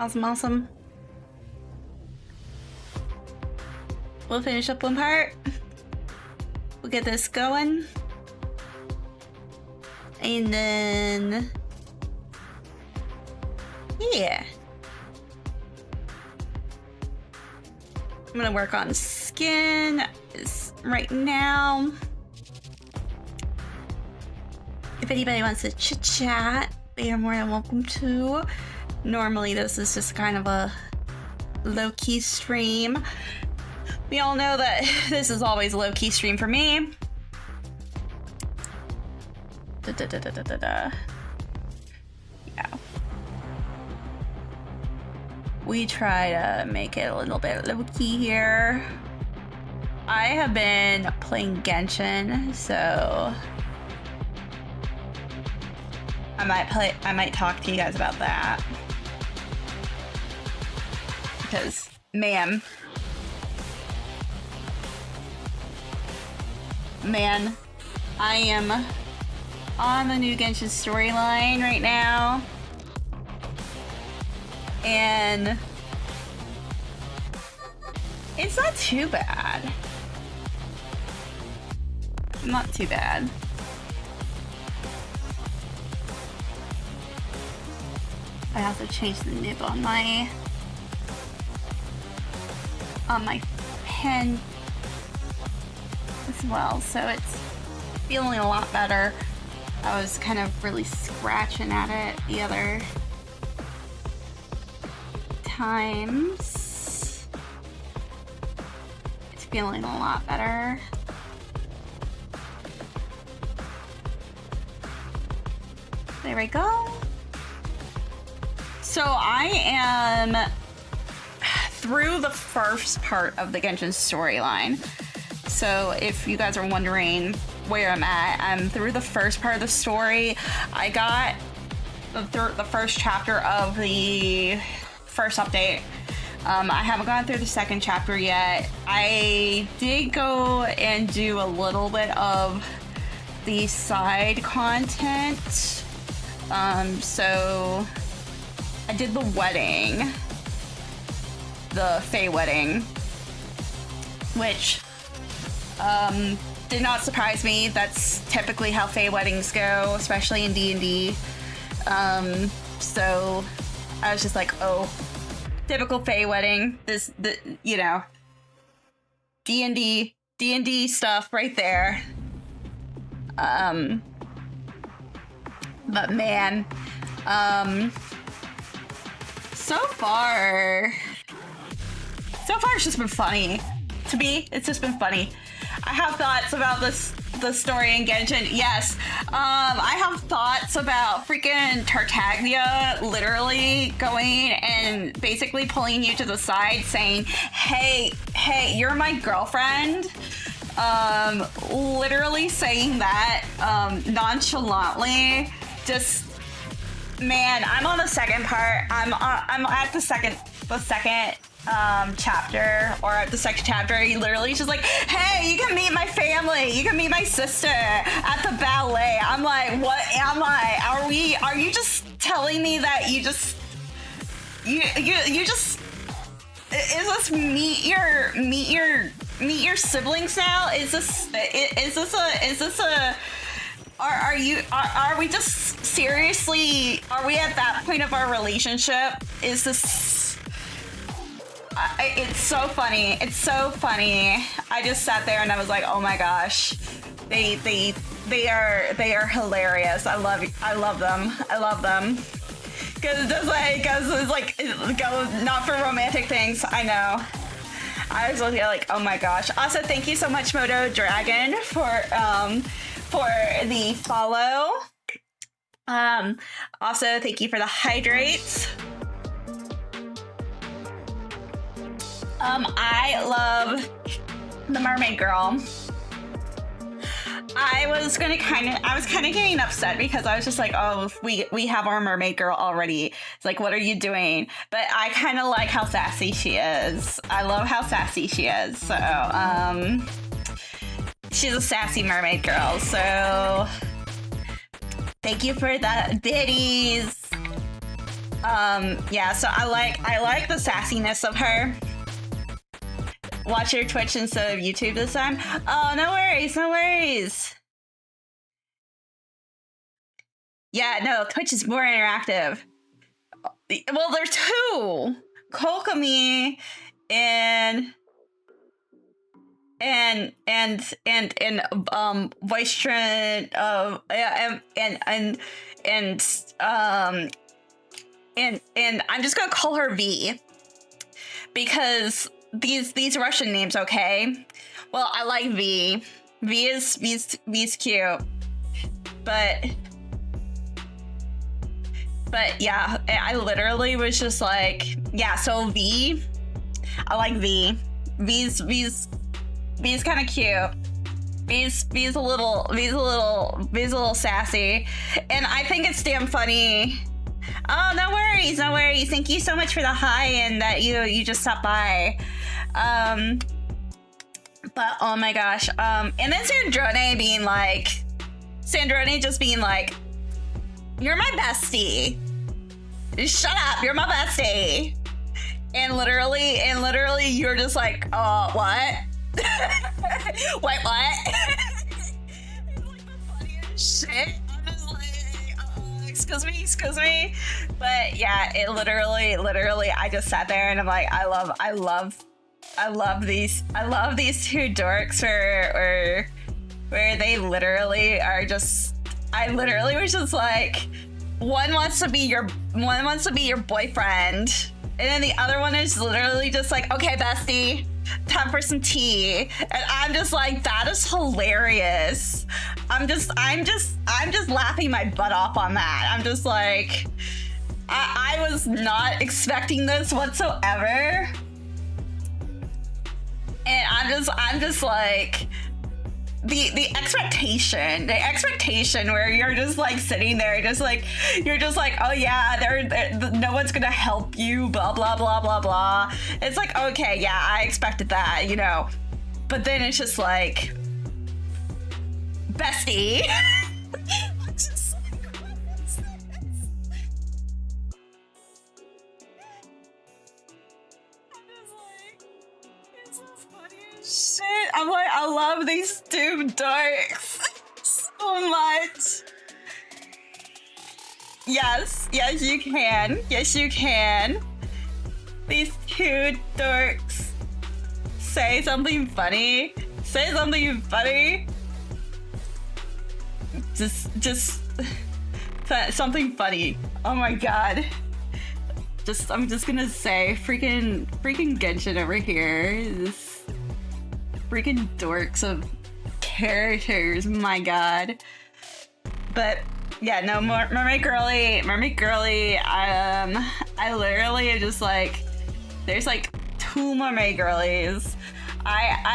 Awesome, awesome. We'll finish up one part. We'll get this going. And then... yeah. I'm gonna work on skin right now. If anybody wants to chit-chat, they are more than welcome to. Normally this is just kind of a low-key stream. We all know that this is always a low-key stream for me. Yeah. We try to make it a little bit low-key here. I have been playing Genshin, so I might talk to you guys about that. Because, man, I am on the new Genshin storyline right now. And it's not too bad. Not too bad. I also changed the nib on my pen as well, so it's feeling a lot better. I was kind of really scratching at it the other times. It's feeling a lot better. There we go. So I am through the first part of the Genshin storyline. So if you guys are wondering where I'm at, I'm through the first part of the story. I got the first chapter of the first update. I haven't gone through the second chapter yet. I did go and do a little bit of the side content. So I did the wedding, the Fae wedding, which did not surprise me. That's typically how Fae weddings go, especially in D&D. So I was just like, oh, typical Fae wedding. You know, D&D stuff right there. But man, so far it's just been funny. To me, it's just been funny. I have thoughts about the story in Genshin. Yes, I have thoughts about freaking Tartaglia literally going and basically pulling you to the side saying, hey, you're my girlfriend. Literally saying that nonchalantly. Just, man, I'm on the second part. I'm at the second chapter, or at the second chapter. He literally just like, hey, you can meet my family, you can meet my sister at the ballet. I'm like, what am I? Are you just telling me that you just is this meet your siblings now? Is this a are we just seriously, are we at that point of our relationship? Is this, it's so funny. It's so funny. I just sat there and I was like, oh my gosh, they are hilarious. I love them. I love them. Cause it's like, go not for romantic things. I know. I was like, oh my gosh. Also, thank you so much, Moto Dragon, for the follow. Also, thank you for the hydrates. I love the Mermaid Girl. I was kind of getting upset because I was just like, oh, we have our Mermaid Girl already. It's like, what are you doing? But I kind of like how sassy she is. I love how sassy she is. So, she's a sassy mermaid girl. So, thank you for the biddies. Yeah, so I like the sassiness of her. Watch your Twitch instead of YouTube this time. Oh, no worries, no worries. Yeah, no, Twitch is more interactive. Well, there's two. Kokomi and Voicetrend and I'm just gonna call her V because these Russian names, okay? Well, I like V. V's cute. But yeah, I literally was just like, yeah, so V, I like V. V's kind of cute. V's a little sassy, and I think it's damn funny. Oh, no worries, no worries. Thank you so much for the hi and that you just stopped by. But oh my gosh. And then Sandrone just being like, you're my bestie. Shut up, you're my bestie. And literally you're just like, what? Wait, what? It's like the funniest shit. I'm just like, excuse me. But yeah, it literally, I just sat there and I'm like, I love these two dorks where they literally are just, I literally was just like, one wants to be your boyfriend, and then the other one is literally just like, okay, bestie, time for some tea. And I'm just like, that is hilarious. I'm just laughing my butt off on that. I'm just like, I was not expecting this whatsoever. And I'm just like, the expectation where you're just like sitting there, you're just like, oh yeah, no one's gonna help you, blah blah blah blah blah. It's like, okay, yeah, I expected that, you know. But then it's just like, bestie. I'm just like, what is this? Shit, I'm like, I love these two dorks so much. Yes, you can. Yes, you can. These two dorks. Say something funny. Just something funny. Oh my god. I'm just gonna say, freaking Genshin over here. This freaking dorks of characters, my god. But yeah, no, Mermaid Girly, I literally just like, there's like two Mermaid Girlies. I'm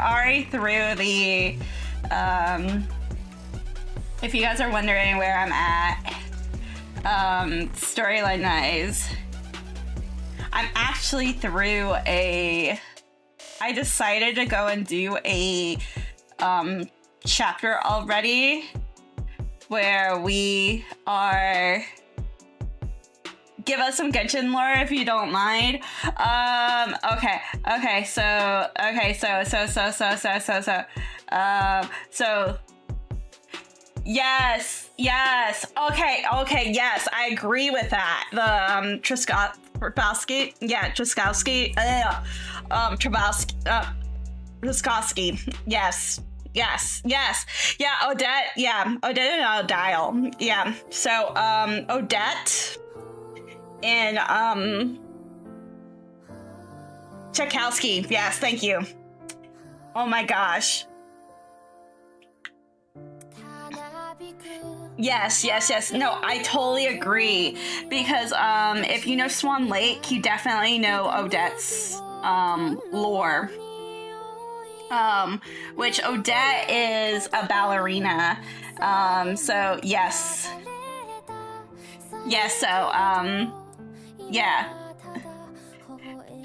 already through the, if you guys are wondering where I'm at, storyline wise, I'm actually through I decided to go and do a chapter already where we are, give us some Genshin lore if you don't mind. So yes, okay, yes, I agree with that. The Trzaskowski, yes, yeah, Odette and Odile, yeah. So Odette and Tchaikovsky, yes, thank you. Oh my gosh. Yes. No, I totally agree. Because if you know Swan Lake, you definitely know Odette's lore. Which Odette is a ballerina. So yes. Yeah.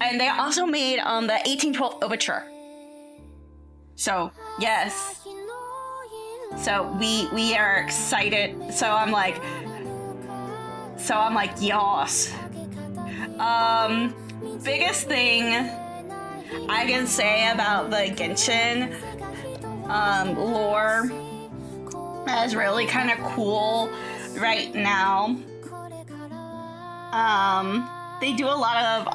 And they also made the 1812 Overture. So, yes. So we are excited. So I'm like, yas. Biggest thing I can say about the Genshin lore that is really kind of cool right now. They do a lot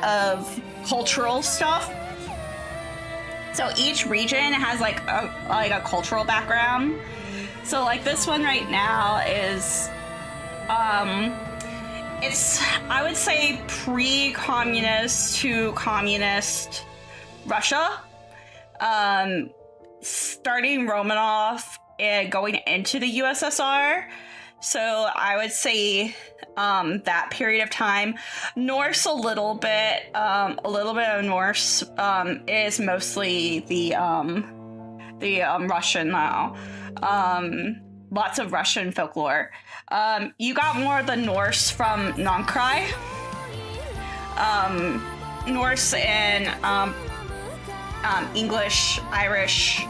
of cultural stuff. So each region has like a cultural background. So like this one right now is it's, I would say, pre-communist to communist Russia. Starting Romanov and going into the USSR. So I would say that period of time. Norse a little bit of Norse is mostly the Russian now. Lots of Russian folklore. You got more of the Norse from Nonkrai. Norse and English, Irish,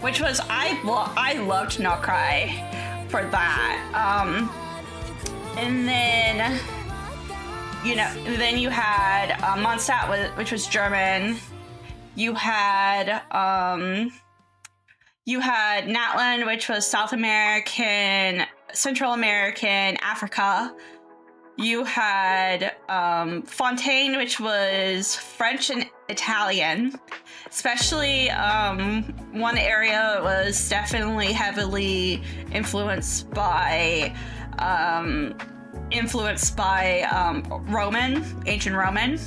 which was I loved Nonkrai for that. And then you had Mondstadt, which was German. You had Natland, which was South American, Central American, Africa. You had Fontaine, which was French and Italian. Especially one area was definitely heavily influenced by ancient Roman.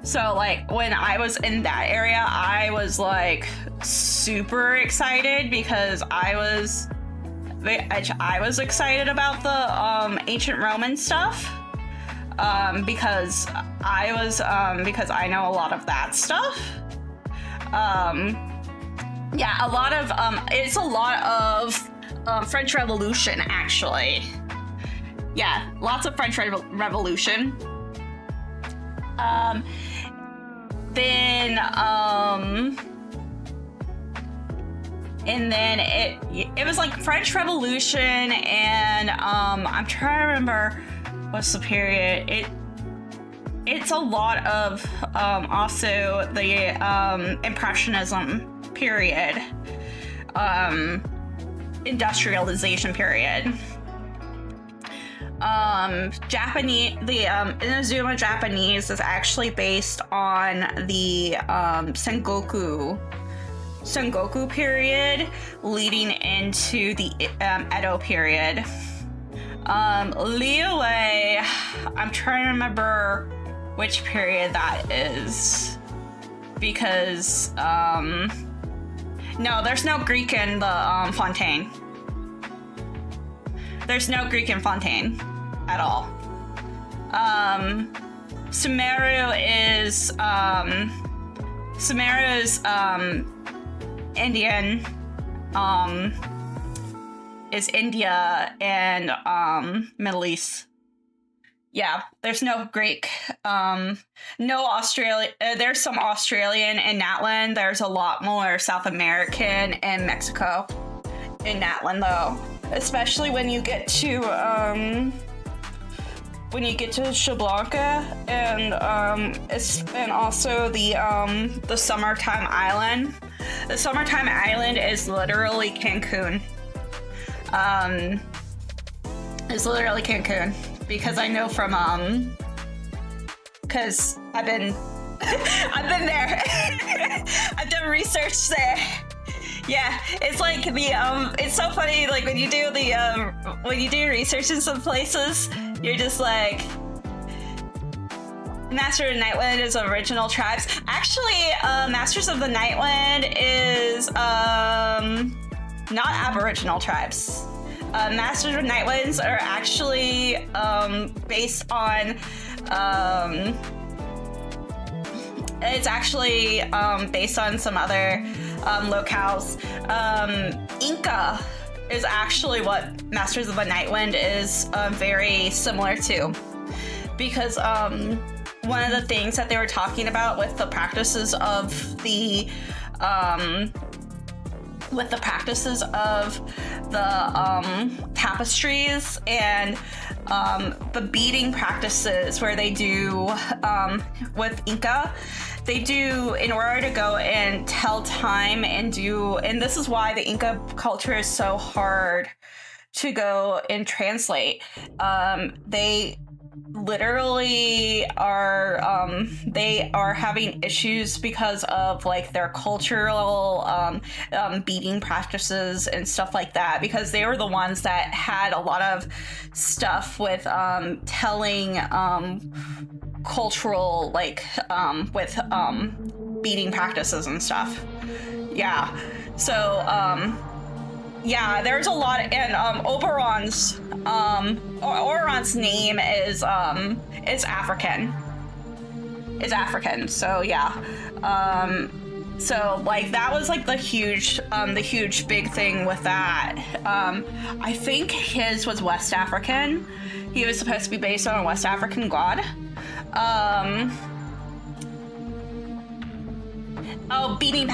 So like when I was in that area, I was like super excited because I was excited about the ancient Roman stuff. Because I know a lot of that stuff. It's a lot of French Revolution, actually. Yeah, lots of French Revolution. And then it was like French Revolution, and I'm trying to remember what's the period. It's a lot of also the Impressionism period, industrialization period. The Inazuma Japanese is actually based on the Sengoku period leading into the Edo period. Liyue, I'm trying to remember which period that is, because no, there's no Greek in the Fontaine. There's no Greek in Fontaine at all. Sumeru is Indian. Is India and Middle East. Yeah, there's no Greek. No Australia. There's some Australian in Natland. There's a lot more South American and Mexico in Natland, though. Especially when you get to Shablanca and also the Summertime Island. The Summertime Island is literally Cancun. It's literally Cancun because I know from because I've been there. I've done research there. Yeah, it's like it's so funny, like when you do research in some places, you're just like, Master of the Nightwind is original tribes. Actually, Masters of the Nightwind is not Aboriginal tribes. Masters of Nightwinds are actually based on it's actually based on some other locales. Inca is actually what Masters of the Nightwind is very similar to, because one of the things that they were talking about with the practices of the with the practices of the tapestries and the beading practices where they do with Inca. They do, in order to go and tell time and this is why the Inca culture is so hard to go and translate. They literally are they are having issues because of like their cultural beading practices and stuff like that, because they were the ones that had a lot of stuff with telling cultural like with beading practices and stuff. Yeah, so yeah, there's a lot of, and Oberon's name is African. Is African. So yeah. So like that was like the huge big thing with that. I think his was West African. He was supposed to be based on a West African god. Beading,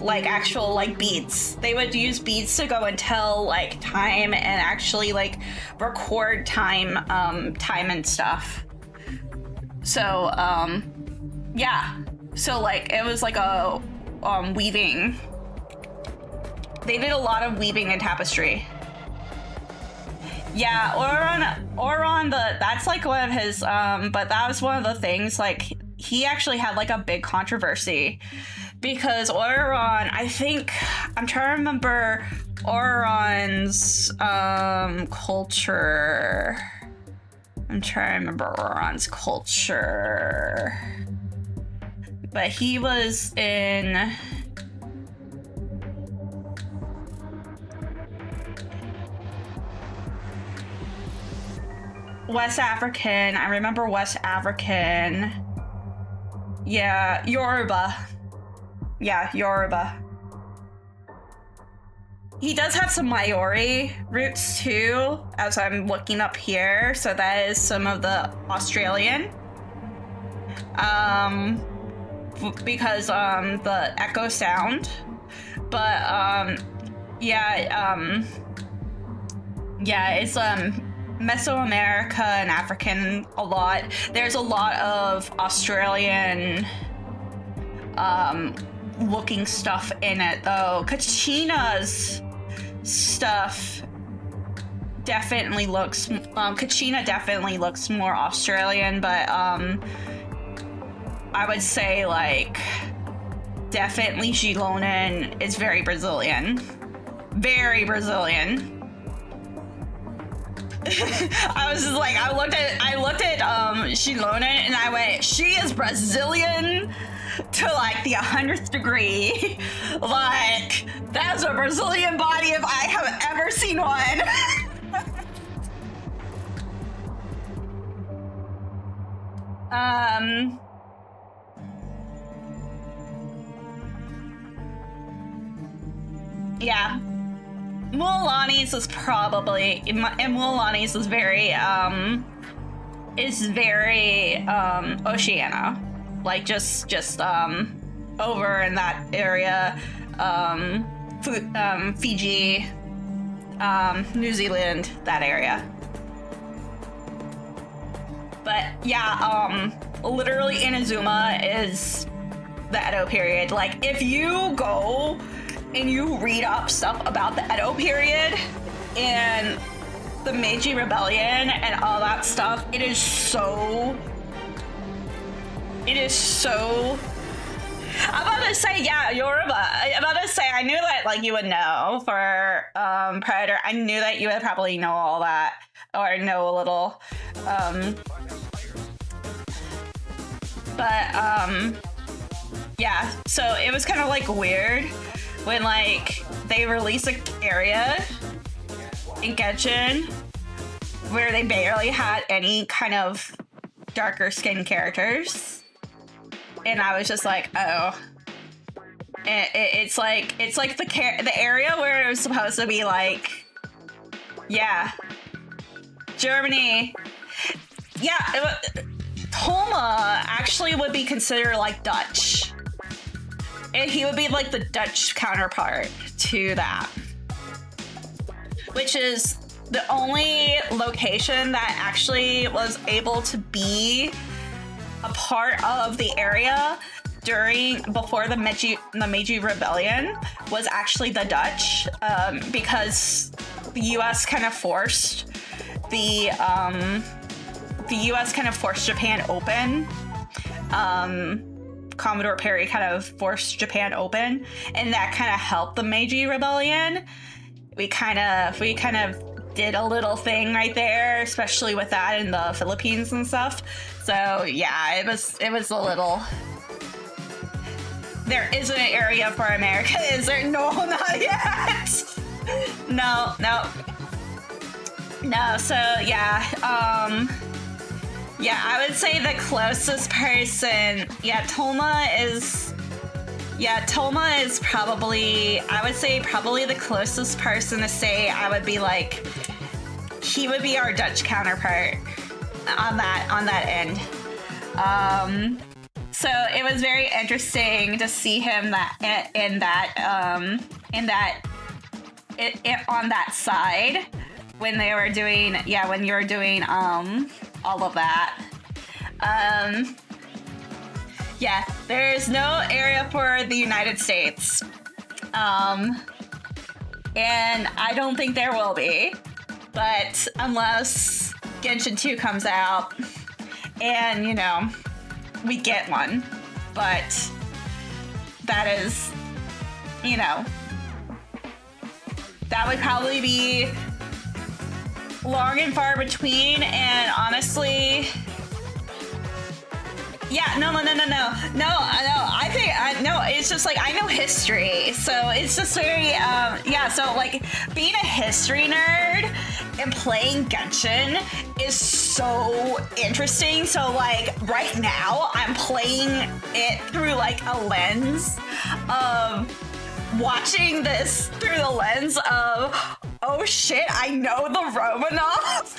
like actual like beads. They would use beads to go and tell like time and actually like record time and stuff. So yeah. So like it was like a weaving. They did a lot of weaving and tapestry. Yeah, Oron that's like one of his but that was one of the things, like he actually had like a big controversy because Oron, I'm trying to remember Oron's culture. But he was in West African. I remember West African. Yeah, Yoruba. Yeah, Yoruba. He does have some Maori roots too, as I'm looking up here. So that is some of the Australian. Because the echo sound. But yeah, it's Mesoamerica and African a lot. There's a lot of Australian looking stuff in it though. Kachina's stuff definitely looks Kachina definitely looks more Australian, but I would say like definitely Xilonen is very Brazilian. Very Brazilian. I was just like, I looked at Xilonen and I went, she is Brazilian to like the 100th degree. Like, that's a Brazilian body if I have ever seen one. Yeah. Mualani's is probably, and Mualani's is very Oceania, like just over in that area, Fiji, New Zealand, that area. But yeah, literally Inazuma is the Edo period. Like if you go and you read up stuff about the Edo period and the Meiji Rebellion and all that stuff, it is so I'm about to say, yeah, Yoruba. I'm about to say, I knew that like you would know for Predator. I knew that you would probably know all that or know a little. Yeah, so it was kind of like weird when like they released an area in Genshin where they barely had any kind of darker skinned characters, and I was just like, oh, it's like the area where it was supposed to be like, yeah, Germany, yeah, Toma actually would be considered like Dutch he would be like the Dutch counterpart to that, which is the only location that actually was able to be a part of the area before the Meiji Rebellion was actually the Dutch, because the U.S. kind of forced Japan open. Commodore Perry kind of forced Japan open, and that kind of helped the Meiji Rebellion. We kind of did a little thing right there, especially with that in the Philippines and stuff. So yeah, it was a little. There isn't an area for America, is there? No, not yet. No. So yeah, I would say the closest person. Toma is probably, I would say probably the closest person to say. I would be like, he would be our Dutch counterpart on that end. So it was very interesting to see him on that side when they were doing, when you were doing all of that. There's no area for the United States. And I don't think there will be. But unless Genshin 2 comes out and, we get one. But that is, that would probably be long and far between, and honestly, I think it's just like, I know history, so it's just very so like being a history nerd and playing Genshin is so interesting. So like right now I'm playing it through like a lens of watching this through the lens of, oh shit, I know the Romanov.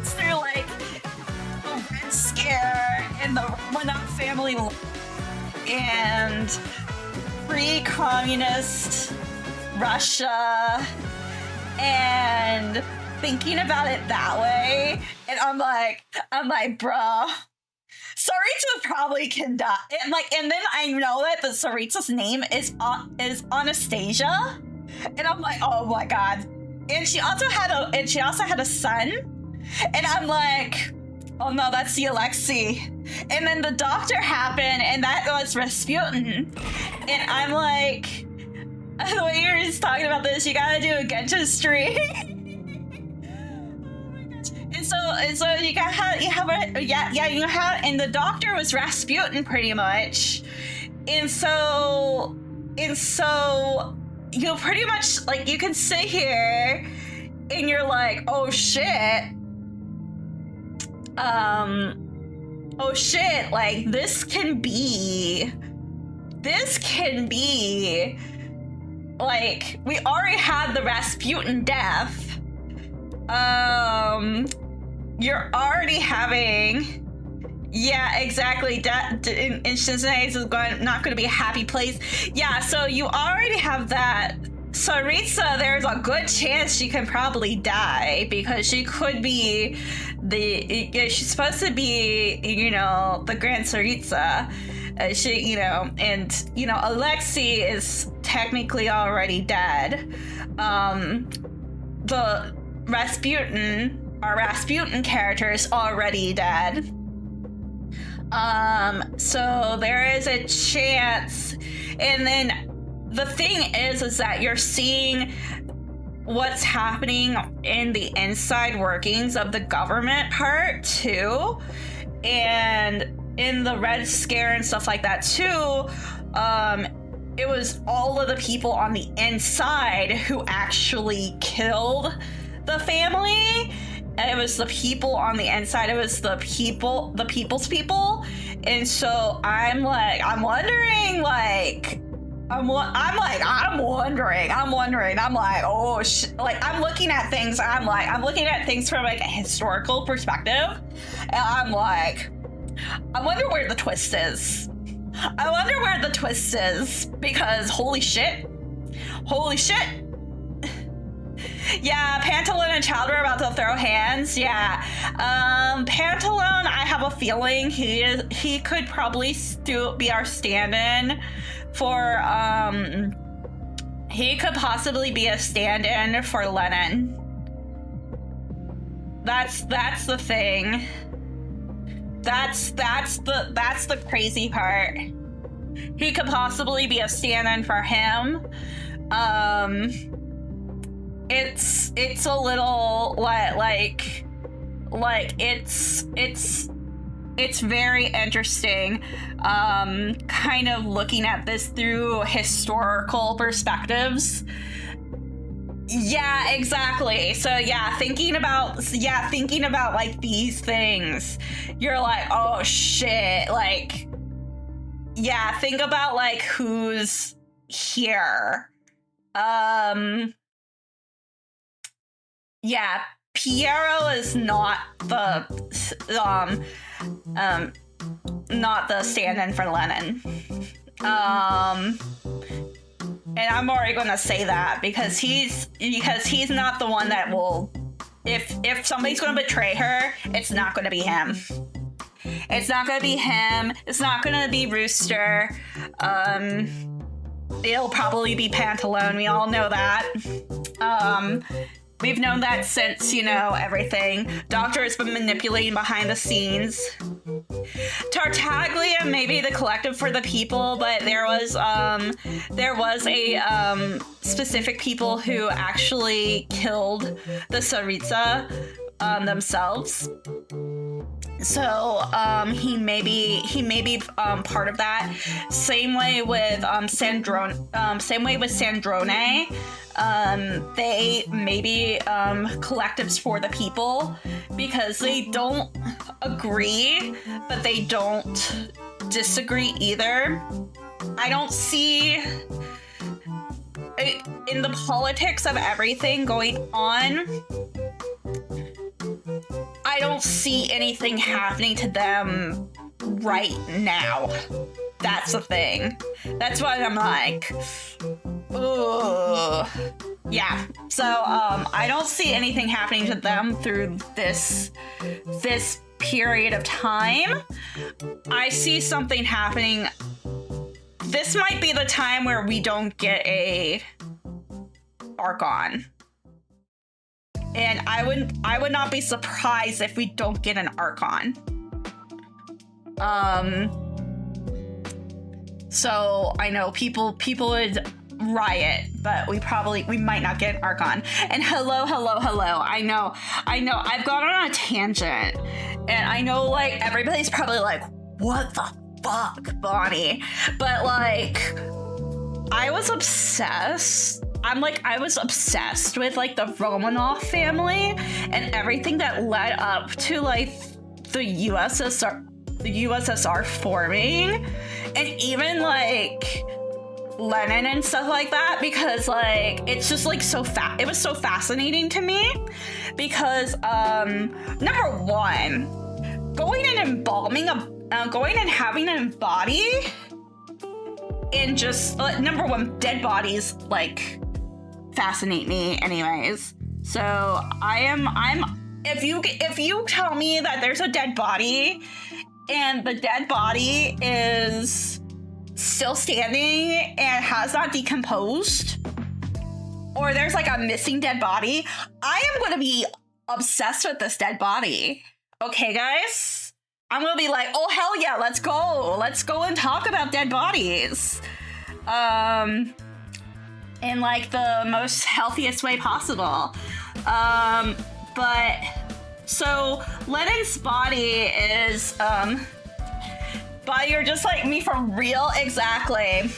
Through like the Red Scare and the Romanov family and pre-communist Russia, and thinking about it that way, and I'm like, bruh, Sarita probably can die. And then I know that the Sarita's name is Anastasia, and I'm like, oh my god. And she also had a son, and I'm like, oh no, that's the Alexei. And then the doctor happened, and that was Rasputin. And I'm like, the way you were just talking about this, you gotta do a Genshin stream. And so you have, and the doctor was Rasputin pretty much. And so you pretty much, like, you can sit here and you're like, oh shit, like this can be, like, we already had the Rasputin death. You're already having, exactly. In Cincinnati is not going to be a happy place. Yeah, so you already have that. Saritsa, there's a good chance she can probably die, because she could be she's supposed to be, the Grand Saritsa. Alexei is technically already dead. The our Rasputin character is already dead. So there is a chance. And then the thing is that you're seeing what's happening in the inside workings of the government part too. And in the Red Scare and stuff like that too, it was all of the people on the inside who actually killed the family. It was the people on the inside. It was the people's people. And so I'm wondering, oh shit. Like, I'm looking at things. I'm looking at things from like a historical perspective. And I'm like, I wonder where the twist is. I wonder where the twist is, because holy shit. Holy shit. Yeah, Pantalone and Chowder are about to throw hands. Yeah. Pantalone, I have a feeling he could probably still be our stand-in for, he could possibly be a stand-in for Lennon. That's the thing. That's the crazy part. He could possibly be a stand-in for him. It's a little like it's very interesting, kind of looking at this through historical perspectives. Yeah, exactly. So yeah, thinking about like these things, you're like, oh shit, like, yeah, think about like who's here. Yeah, Piero is not the stand-in for Lennon. And I'm already gonna say that because he's not the one that will, if somebody's gonna betray her, it's not gonna be him. It's not gonna be him. It's not gonna be Rooster. It'll probably be Pantalone. We all know that. We've known that since, you know, everything. Doctor has been manipulating behind the scenes. Tartaglia may be the collective for the people, but there was a specific people who actually killed the Tsaritsa themselves. So he may be part of that. Same way with Sandrone. They may be collectives for the people because they don't agree, but they don't disagree either. I don't see in the politics of everything going on, I don't see anything happening to them right now. That's the thing. That's why I'm like, ugh. Yeah. So I don't see anything happening to them through this period of time. I see something happening. This might be the time where we don't get a Archon. And I would not be surprised if we don't get an Archon. So I know people would riot, but we might not get an Archon. And hello. I know. I've gone on a tangent, and I know like everybody's probably like, what the fuck, Bonnie? But like, I was obsessed with like the Romanov family and everything that led up to like the USSR forming, and even like Lenin and stuff like that, because like it's just like it was so fascinating to me because number one, going and having an body and just number one, dead bodies like fascinate me anyways. So I'm if you tell me that there's a dead body and the dead body is still standing and has not decomposed, or there's like a missing dead body, I am going to be obsessed with this dead body. Okay, guys? I'm going to be like, oh, hell yeah, let's go. Let's go and talk about dead bodies. In like the most healthiest way possible. But so Lennon's body is body, you're just like me for real, exactly.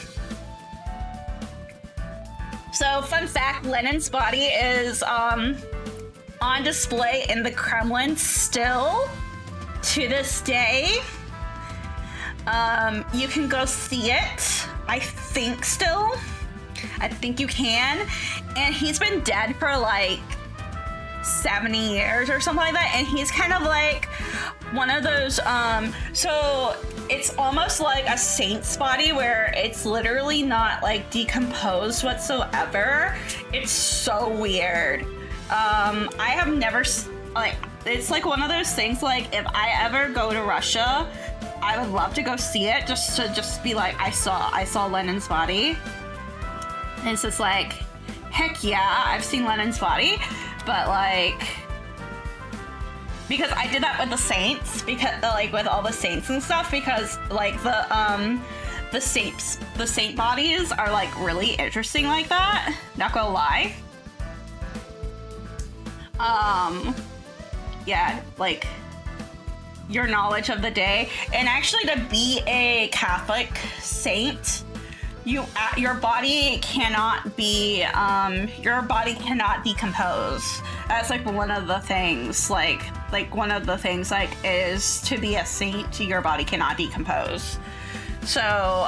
So fun fact, Lennon's body is on display in the Kremlin still to this day. You can go see it, I think still. I think you can. And he's been dead for like 70 years or something like that, and he's kind of like one of those so it's almost like a saint's body where it's literally not like decomposed whatsoever. It's so weird. I have never like, it's like one of those things, like if I ever go to Russia, I would love to go see it just to be like, I saw Lenin's body. And it's just like, heck yeah, I've seen Lenin's body. But like, because I did that with the saints, because like with all the saints and stuff, because like the saint bodies are like really interesting like that. Not gonna lie. Yeah, like your knowledge of the day, and actually to be a Catholic saint, your body cannot decompose. That's like one of the things, like one of the things like is to be a saint, your body cannot decompose. So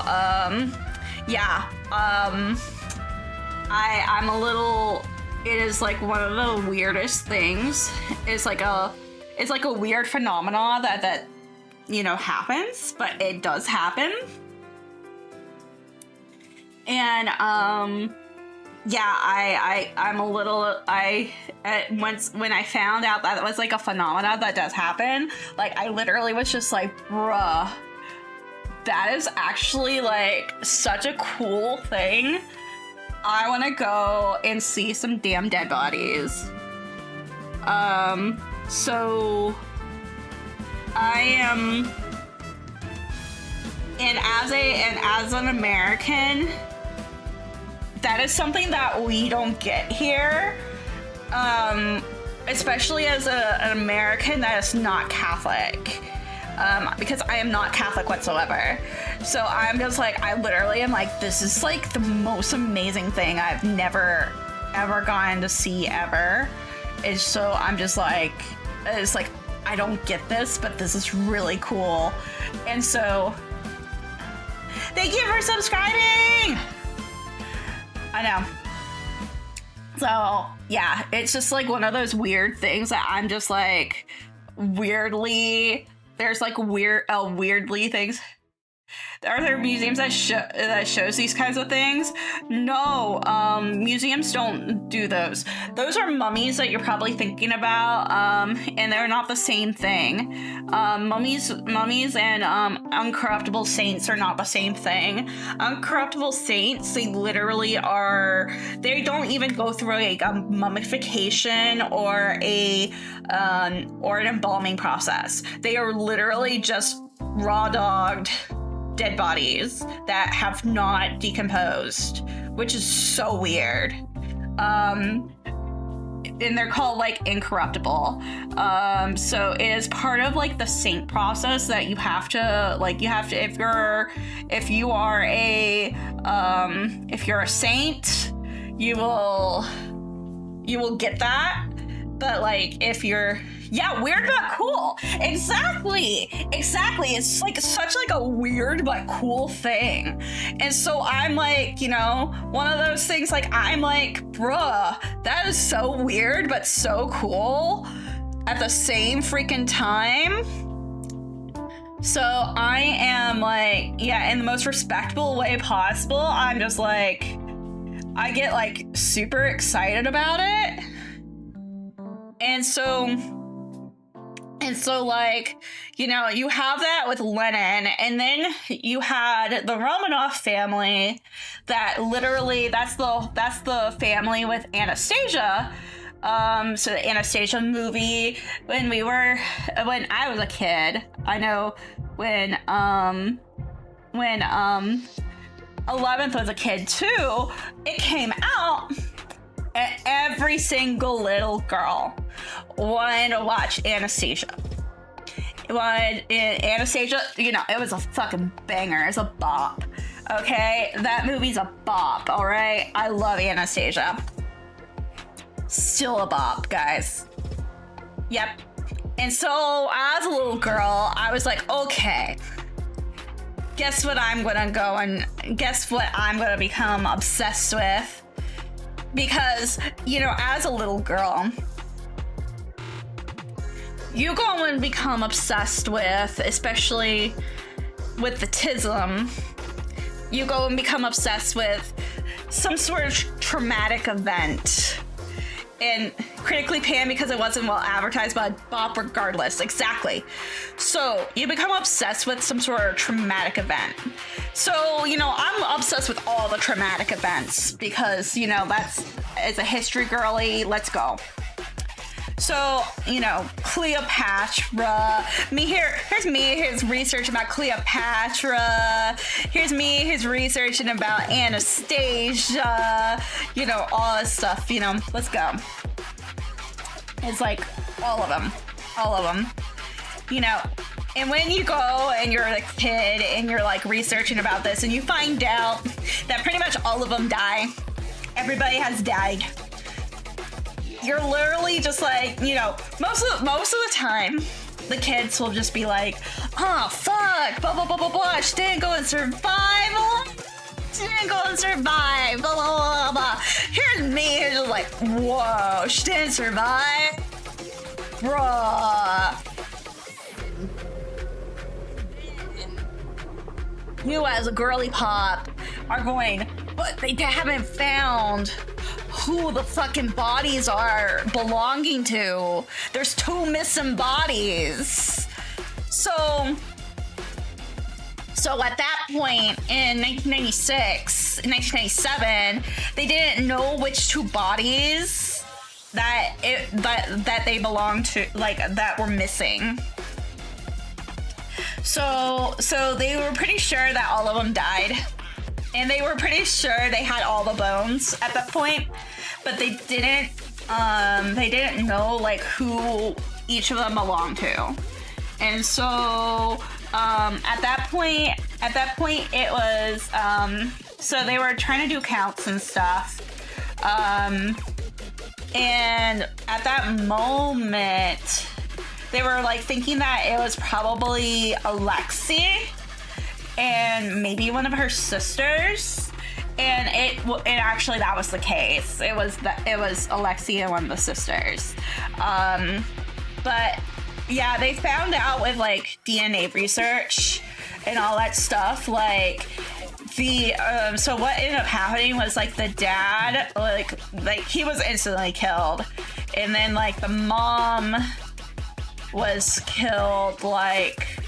yeah, I'm a little, it is like one of the weirdest things. It's like a weird phenomena that you know happens, but it does happen. And yeah, I'm a little, when I found out that it was like a phenomena that does happen, like I literally was just like, bruh, that is actually like such a cool thing. I want to go and see some damn dead bodies. So I am, and as an American, that is something that we don't get here, especially as an American that is not Catholic, because I am not Catholic whatsoever. So I'm just like, I literally am like, this is like the most amazing thing I've never ever gotten to see ever. And so I'm just like, it's like, I don't get this, but this is really cool. And so thank you for subscribing. I know. So yeah, it's just like one of those weird things that I'm just like, weirdly, there's like weirdly things. Are there museums that shows these kinds of things? No, museums don't do those. Those are mummies that you're probably thinking about, and they're not the same thing. Mummies and uncorruptible saints are not the same thing. Uncorruptible saints, they literally are. They don't even go through a mummification or an embalming process. They are literally just raw dogged dead bodies that have not decomposed, which is so weird. And they're called like incorruptible. So it is part of like the saint process that you have to if you're a saint, you will get that. But like if you're, yeah, weird but cool. Exactly. It's like such like a weird but cool thing. And so I'm like, you know, one of those things, like I'm like, bruh, that is so weird but so cool at the same freaking time. So I am like, yeah, in the most respectable way possible, I'm just like, I get like super excited about it. And so like, you know, you have that with Lenin, and then you had the Romanov family that literally, that's the family with Anastasia. So the Anastasia movie, when I was a kid, I know when 11th was a kid too, it came out. And every single little girl wanted to watch Anastasia. Anastasia, you know, it was a fucking banger. It's a bop. Okay? That movie's a bop, alright? I love Anastasia. Still a bop, guys. Yep. And so, as a little girl, I was like, okay, guess what I'm gonna become obsessed with? Because, you know, as a little girl, you go and become obsessed with, especially with the tism, you go and become obsessed with some sort of traumatic event. And critically panned because it wasn't well advertised, but bop regardless. Exactly. So you become obsessed with some sort of traumatic event. So, you know, I'm obsessed with all the traumatic events because, you know, that's, as a history girly, let's go. So, you know, Cleopatra. Here's me, his research about Cleopatra. Here's me, his researching about Anastasia. You know, all this stuff, you know, let's go. It's like all of them. You know, and when you go and you're a kid and you're like researching about this and you find out that pretty much all of them die, everybody has died. You're literally just like, you know, most of the time, the kids will just be like, oh, fuck, blah, blah, blah, blah, blah, she didn't go and survive, she didn't go and survive, blah, blah, blah, blah. Here's me, who's just like, whoa, she didn't survive? Bruh. You as a girly pop are going, but they haven't found who the fucking bodies are belonging to. There's 2 missing bodies. So at that point in 1997, they didn't know which 2 bodies that they belonged to, like, that were missing. So they were pretty sure that all of them died. And they were pretty sure they had all the bones at that point, but they didn't know like who each of them belonged to. And so at that point it was so they were trying to do counts and stuff. And at that moment they were like thinking that it was probably Alexi and maybe one of her sisters, and it actually that was the case. It was Alexi and one of the sisters. But yeah, they found out with like DNA research and all that stuff. Like the so what ended up happening was like the dad like he was instantly killed, and then like the mom was killed like.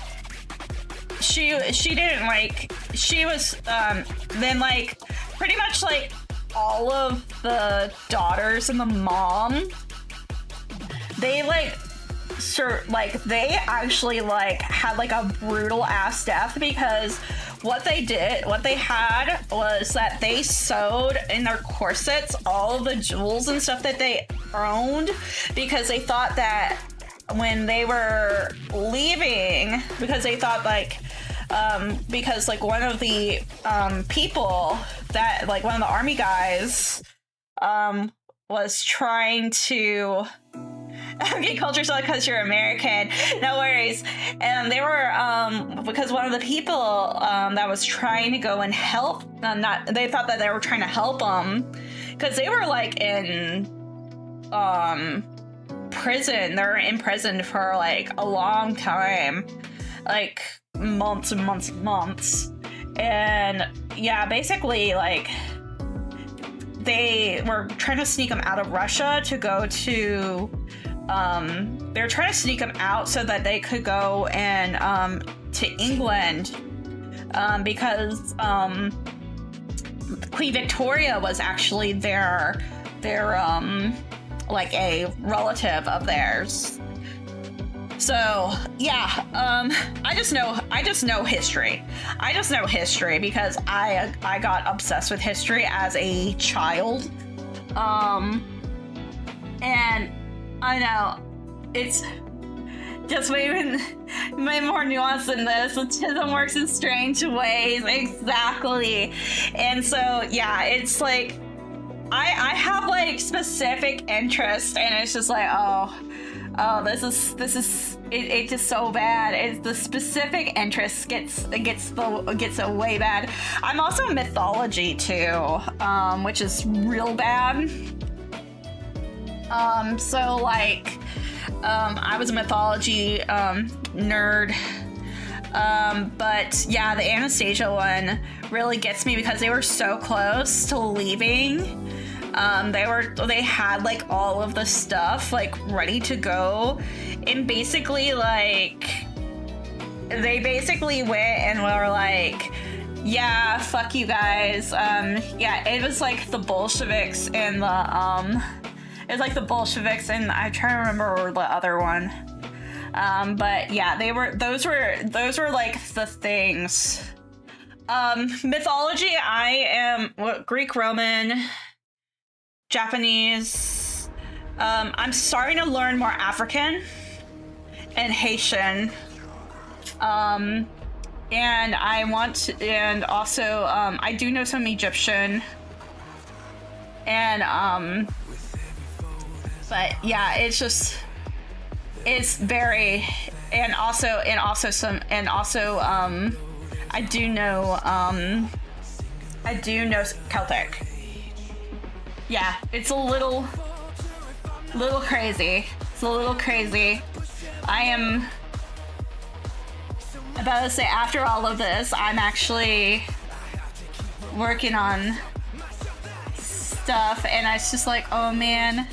She didn't like, she was, then like, pretty much like all of the daughters and the mom, they like, they actually like had like a brutal ass death because what they had was that they sewed in their corsets all of the jewels and stuff that they owned because they thought that when they were leaving, because they thought like, because like one of the people that like one of the army guys was trying to get culture shock because you're American, no worries. And they were because one of the people that was trying to go and help they thought that they were trying to help them because they were like in prison. They're in prison for like a long time, like months and months and months. And yeah, basically like they were trying to sneak them out of Russia to go to they were trying to sneak them out so that they could go and to England because Queen Victoria was actually their like a relative of theirs. So yeah, I just know history. I just know history because I got obsessed with history as a child. And I know it's just way more nuanced than this. Autism works in strange ways. Exactly. And so yeah, it's like I have like specific interest, and it's just like oh, this is it's just so bad. It's the specific interest gets way bad. I'm also mythology too, which is real bad. So like I was a mythology nerd. But yeah, the Anastasia one really gets me because they were so close to leaving. They had like all of the stuff like ready to go, and basically like they basically went and were like, yeah, fuck you guys. Yeah, it was like the Bolsheviks and the it was like the Bolsheviks and I'm trying to remember the other one. But yeah, those were like the things. Mythology, I am Greek, Roman, Japanese. I'm starting to learn more African and Haitian. And I want to, and also, I do know some Egyptian. And, but yeah, it's very, and also I do know Celtic. Yeah, it's a little crazy. It's a little crazy. I am about to say, after all of this, I'm actually working on stuff, and it's just like, oh man.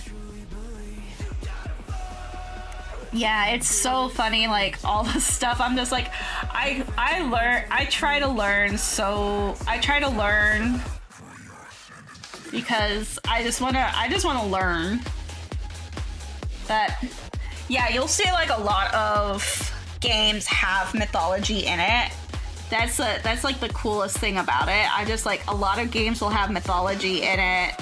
Yeah, it's so funny, like all the stuff. I'm just like, I try to learn because I just wanna learn. That, yeah, you'll see like a lot of games have mythology in it. That's like the coolest thing about it. I just like, a lot of games will have mythology in it.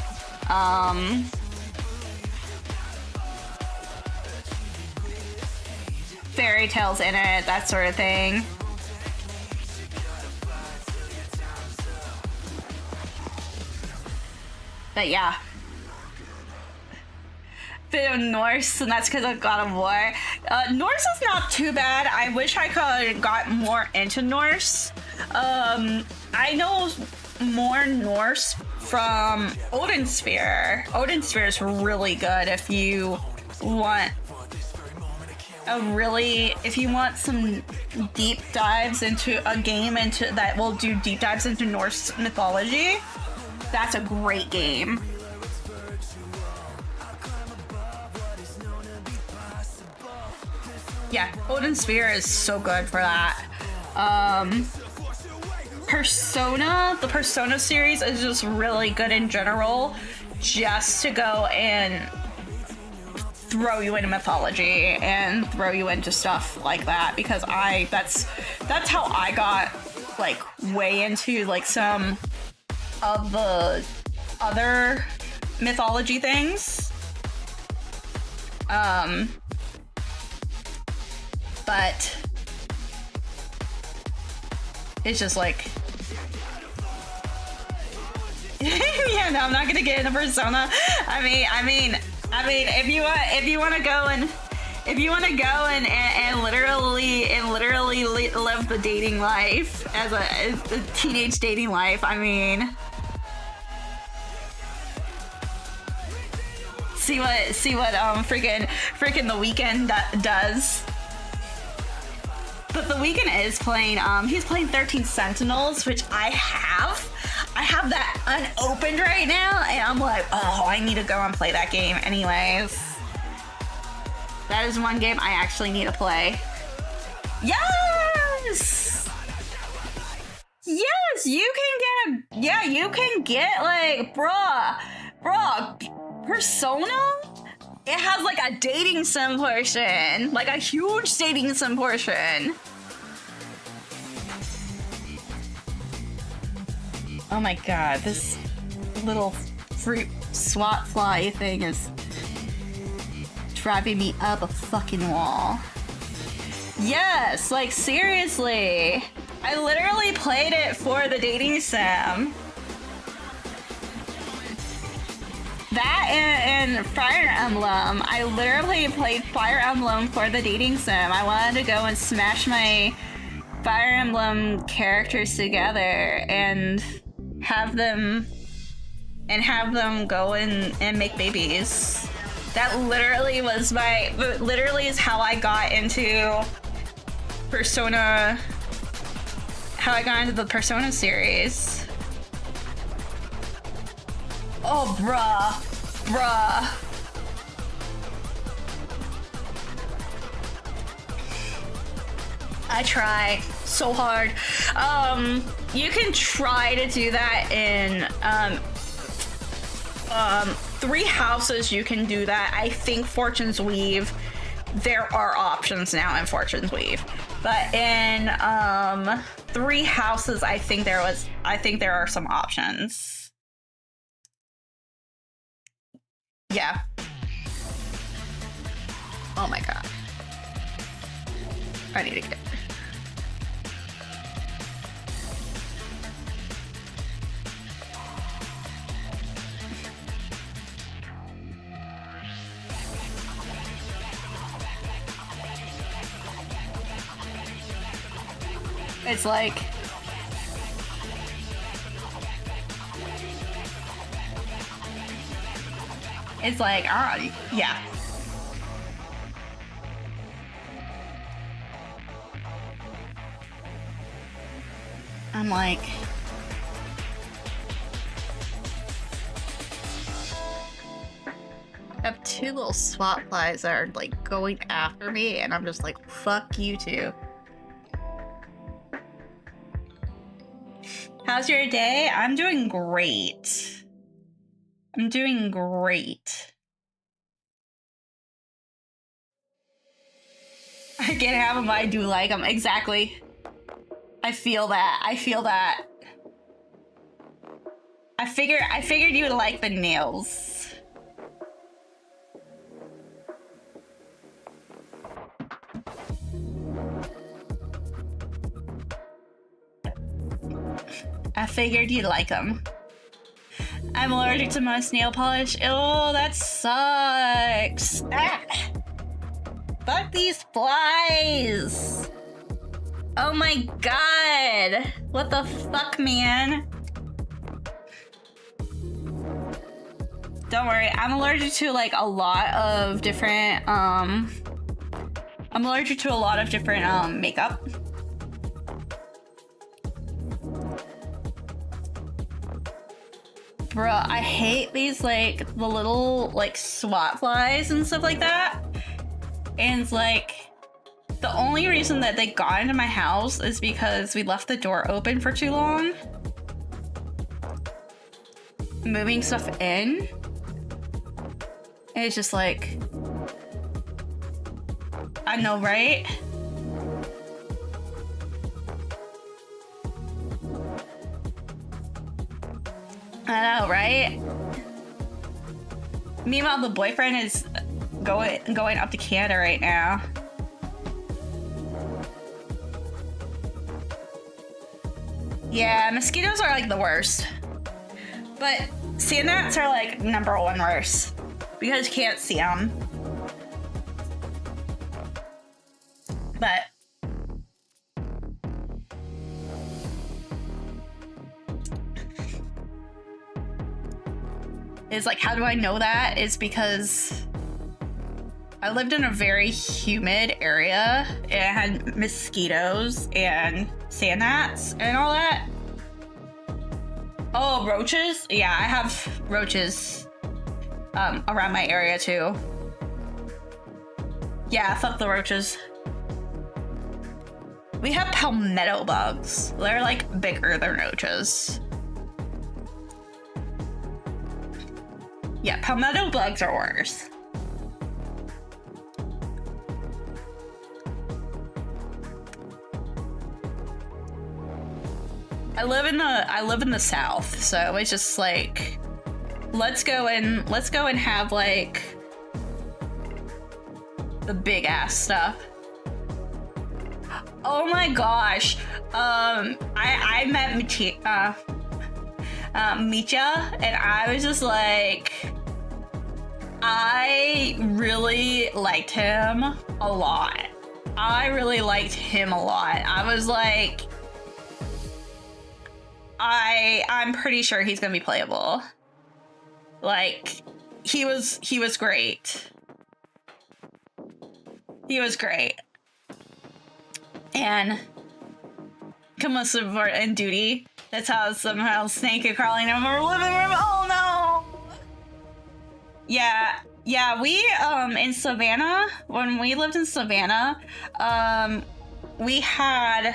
Fairy tales in it, that sort of thing. But yeah. Bit of Norse, and that's because of God of War. Norse is not too bad. I wish I could have got more into Norse. I know more Norse from Odin Sphere. Odin Sphere is really good if you want some deep dives into a game that will do deep dives into Norse mythology. That's a great game. Yeah, Odin Sphere is so good for that. Persona, the Persona series is just really good in general, just to go and throw you into mythology and throw you into stuff like that, because that's how I got like way into like some of the other mythology things. But it's just like, yeah, no, I'm not gonna get into Persona. I mean, if you want to go and literally live the dating life as a teenage dating life, I mean, see what freaking The Weeknd does. But The Weeknd is playing, he's playing 13 Sentinels, which I have that unopened right now, and I'm like, oh, I need to go and play that game anyways. That is one game I actually need to play. Yes! Yes, you can get like, bruh, Persona? It has like a dating sim portion, like a huge dating sim portion. Oh my god, this little fruit SWAT fly thing is driving me up a fucking wall. Yes, like seriously. I literally played it for the dating sim. That and Fire Emblem. I literally played Fire Emblem for the dating sim. I wanted to go and smash my Fire Emblem characters together and have them go and make babies. That literally was literally is how I got into Persona. How I got into the Persona series. Oh, bruh. I try so hard. You can try to do that in, 3 houses you can do that. I think Fortune's Weave, there are options now in Fortune's Weave. But in, 3 houses, I think there are some options. Yeah. Oh my god. I need to get... It's like... It's like, yeah. I'm like... I have 2 little swat flies that are like going after me, and I'm just like, fuck you two. How's your day? I'm doing great. I'm doing great. I can't have them, I do like them. Exactly. I feel that. I figured you would like the nails. I figured you'd like them. I'm allergic to most nail polish. Oh, that sucks. Ah. Fuck these flies. Oh my god. What the fuck, man? Don't worry, I'm allergic to like a lot of different, I'm allergic to a lot of different, makeup. Bruh, I hate these, like, the little, like, SWAT flies and stuff like that. And it's like, the only reason that they got into my house is because we left the door open for too long. Moving stuff in. And it's just like... I know, right? I know, right? Meanwhile, the boyfriend is going up to Canada right now. Yeah, mosquitoes are like the worst. But sand gnats are like #1 worst. Because you can't see them. But... is like, how do I know that? Is because I lived in a very humid area. It had mosquitoes and sand gnats and all that. Oh, roaches? Yeah, I have roaches around my area too. Yeah, fuck the roaches. We have palmetto bugs. They're like bigger than roaches. Yeah, palmetto bugs are worse. I live in the South, so it's just like, let's go and have like the big ass stuff. Oh my gosh, I met Mitya, and I was just like, I really liked him a lot. I was like, I'm pretty sure he's gonna be playable. Like, he was great. He was great. And come on, support and duty. That's how somehow Snake is crawling over our living room. Oh no! Yeah, we in Savannah, when we lived in Savannah, we had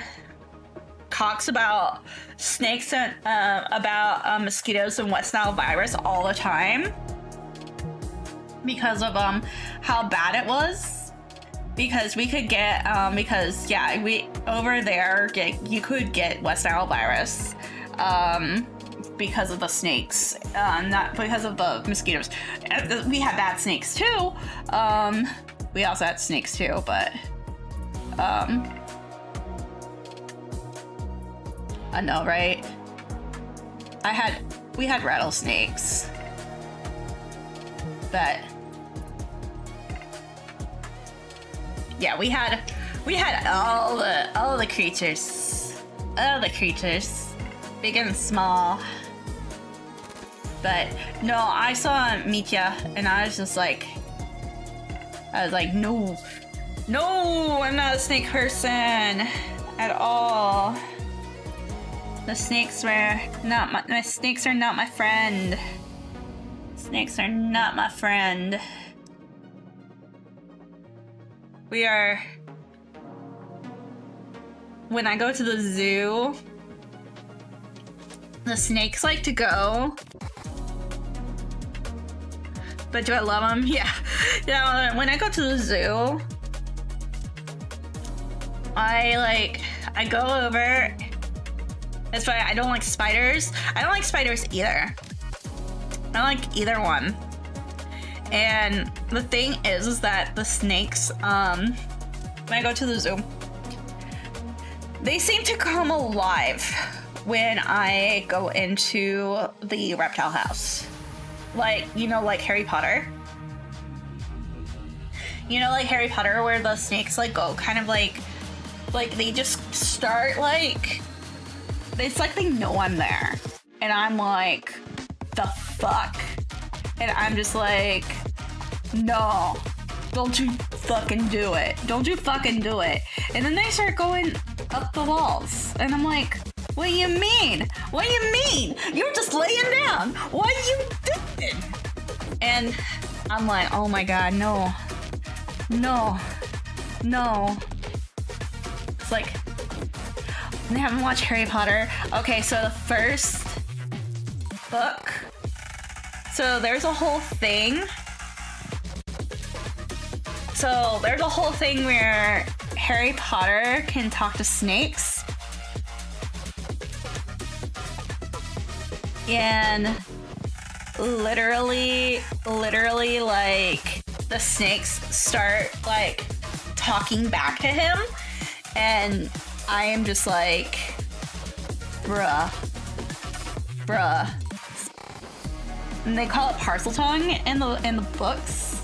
talks about snakes and about mosquitoes and West Nile virus all the time because of how bad it was. Because we could get we over there you could get West Nile virus because of the snakes, not because of the mosquitoes. We had bad snakes too. We also had snakes too, but I know, right? We had rattlesnakes, but yeah, we had all the creatures, big and small. But no, I saw Mitya and I was just like, no, I'm not a snake person at all. The snakes were not my snakes are not my friend. Snakes are not my friend. When I go to the zoo, the snakes like to go. But do I love them? Yeah. Yeah, when I go to the zoo, I go over. That's why I don't like spiders. I don't like spiders either. I don't like either one. And the thing is that the snakes, when I go to the zoo, they seem to come alive when I go into the reptile house. Like Harry Potter. Like Harry Potter, where the snakes go kind of like they just start it's like they know I'm there. And I'm like, the fuck? And I'm just like, no, don't you fucking do it. Don't you fucking do it. And then they start going up the walls. And I'm like, what do you mean? What do you mean? You're just laying down. What are you doing? And I'm like, oh my god, no. It's like, they haven't watched Harry Potter. Okay, so the first book. So there's a whole thing. Where Harry Potter can talk to snakes. And literally the snakes start talking back to him. And I am just like, bruh. And they call it parcel tongue in the books.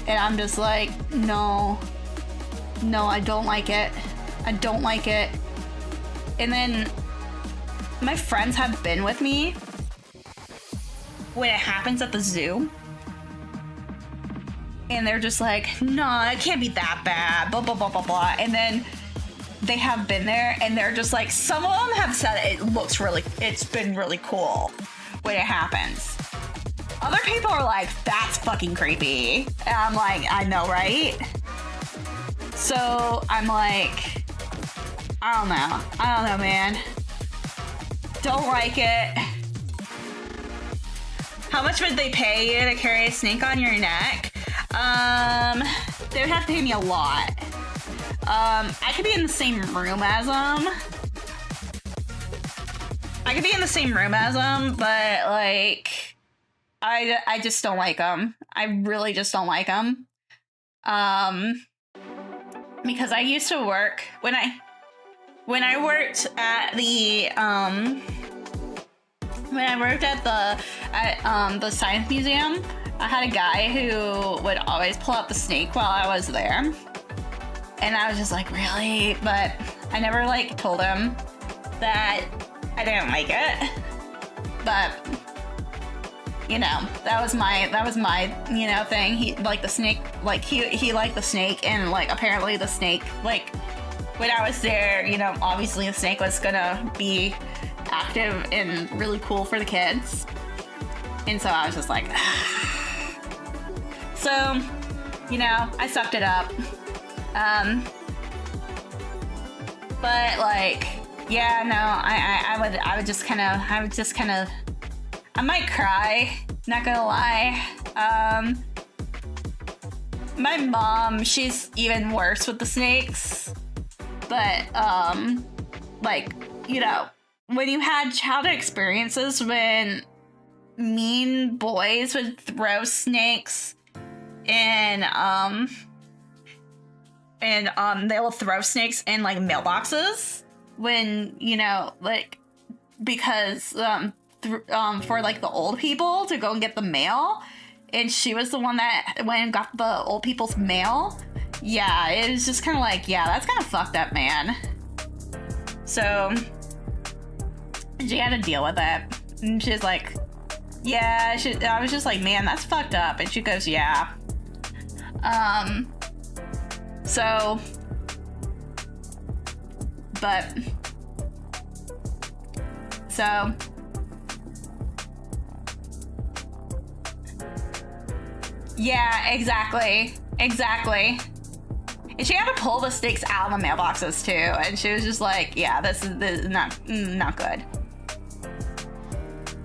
And I'm just like, no, I don't like it. And then my friends have been with me when it happens at the zoo. And they're just like, no, it can't be that bad, blah, blah, blah, blah, blah. And then they have been there and they're just like, some of them have said it's been really cool when it happens. Other people are like, that's fucking creepy. And I'm like, I know, right? So I'm like, I don't know, man. Don't like it. How much would they pay you to carry a snake on your neck? They would have to pay me a lot. I could be in the same room as them. But I just don't like them. I really just don't like them. Because I used to work when I worked at the the science museum. I had a guy who would always pull out the snake while I was there, and I was just like, really? But I never told him that I didn't like it. But you know, that was my you know, thing. He liked the snake, like he liked the snake, and like apparently the snake, like when I was there, you know, obviously the snake was gonna be active and really cool for the kids, and so I was just like so, you know, I sucked it up. But like, yeah, no, I would just kind of, I might cry, not gonna lie. My mom, she's even worse with the snakes, but like, you know, when you had childhood experiences when mean boys would throw snakes and they will throw snakes in like mailboxes when, you know, like, because for like the old people to go and get the mail, and she was the one that went and got the old people's mail. Yeah, it was just kind of like, yeah, that's kind of fucked up, man. So she had to deal with it, and she's like, yeah, I was just like, man, that's fucked up, and she goes, yeah. So, but, so, yeah, exactly. And she had to pull the snakes out of the mailboxes too, and she was just like, yeah, this is not good.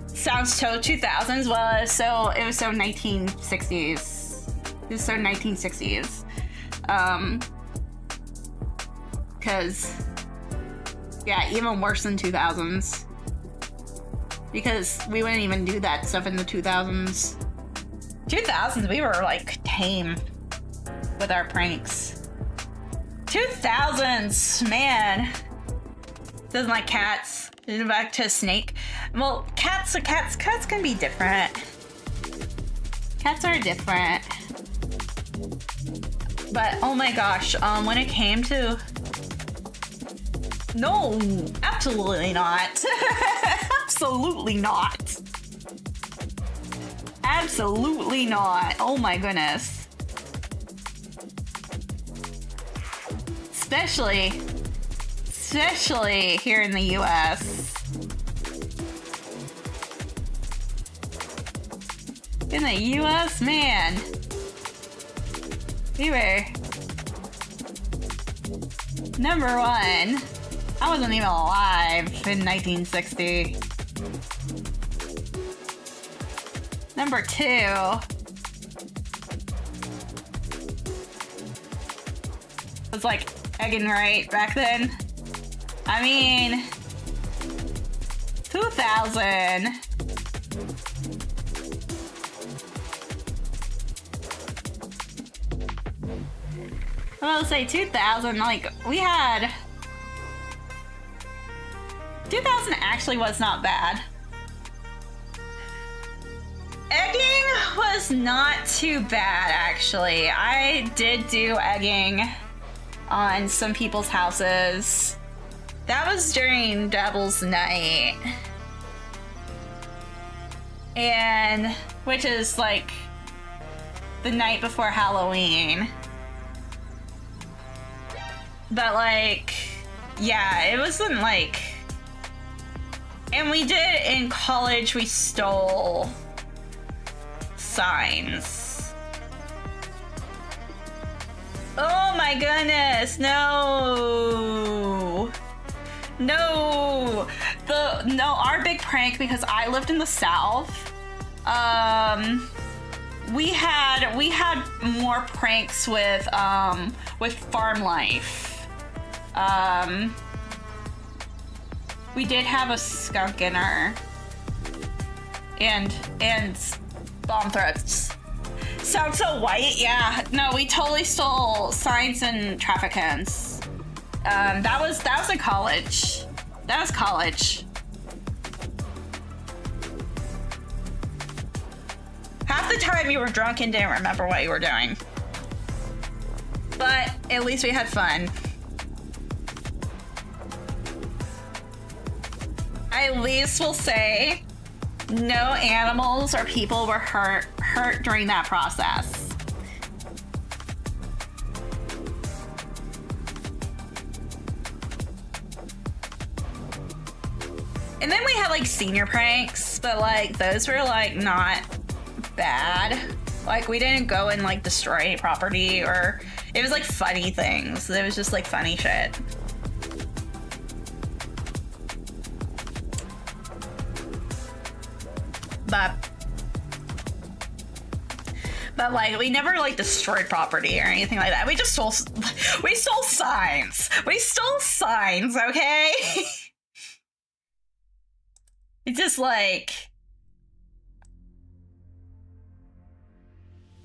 Sounds so 2000s. Well, it was so 1960s. It was so 1960s. Cause, yeah, even worse than 2000s. Because we wouldn't even do that stuff in the 2000s. 2000s, we were like tame with our pranks. 2000s, man. Doesn't like cats. Back to a snake. Well, cats can be different. Cats are different. But oh my gosh, when it came to, no, absolutely not. Absolutely not. Absolutely not. Oh my goodness. Especially here in the US. In the US, man. We were number one. I wasn't even alive in 1960. Number two. Was like egging right back then. I mean, 2000. I'll say 2000, like, we had... 2000 actually was not bad. Egging was not too bad, actually. I did do egging on some people's houses. That was during Devil's Night. And, which is like the night before Halloween. But like, yeah, it wasn't like, and we did in college, we stole signs. Oh my goodness, no. No, our big prank, because I lived in the South, we had more pranks with farm life. We did have a skunk in our, and bomb threats. Sounds so white, yeah. No, we totally stole signs and traffic cones. That was in college. That was college. Half the time you were drunk and didn't remember what you were doing. But at least we had fun. I at least will say no animals or people were hurt during that process. And then we had like senior pranks, but like those were like not bad. Like we didn't go and like destroy any property, or it was like funny things. It was just like funny shit. But like we never like destroyed property or anything like that. We stole signs. We stole signs, okay? It's just like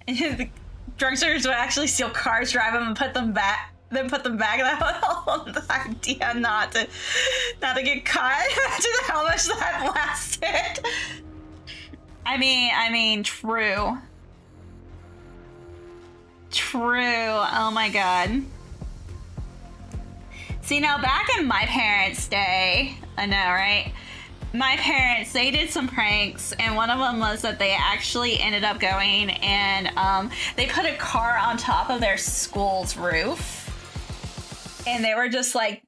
the drugstores would actually steal cars, drive them, and put them back. Then put them back. That whole idea not to get caught. Imagine how much that lasted. I mean, true. Oh my god. See, now back in my parents' day, I know, right? My parents, they did some pranks, and one of them was that they actually ended up going and they put a car on top of their school's roof. And they were just like,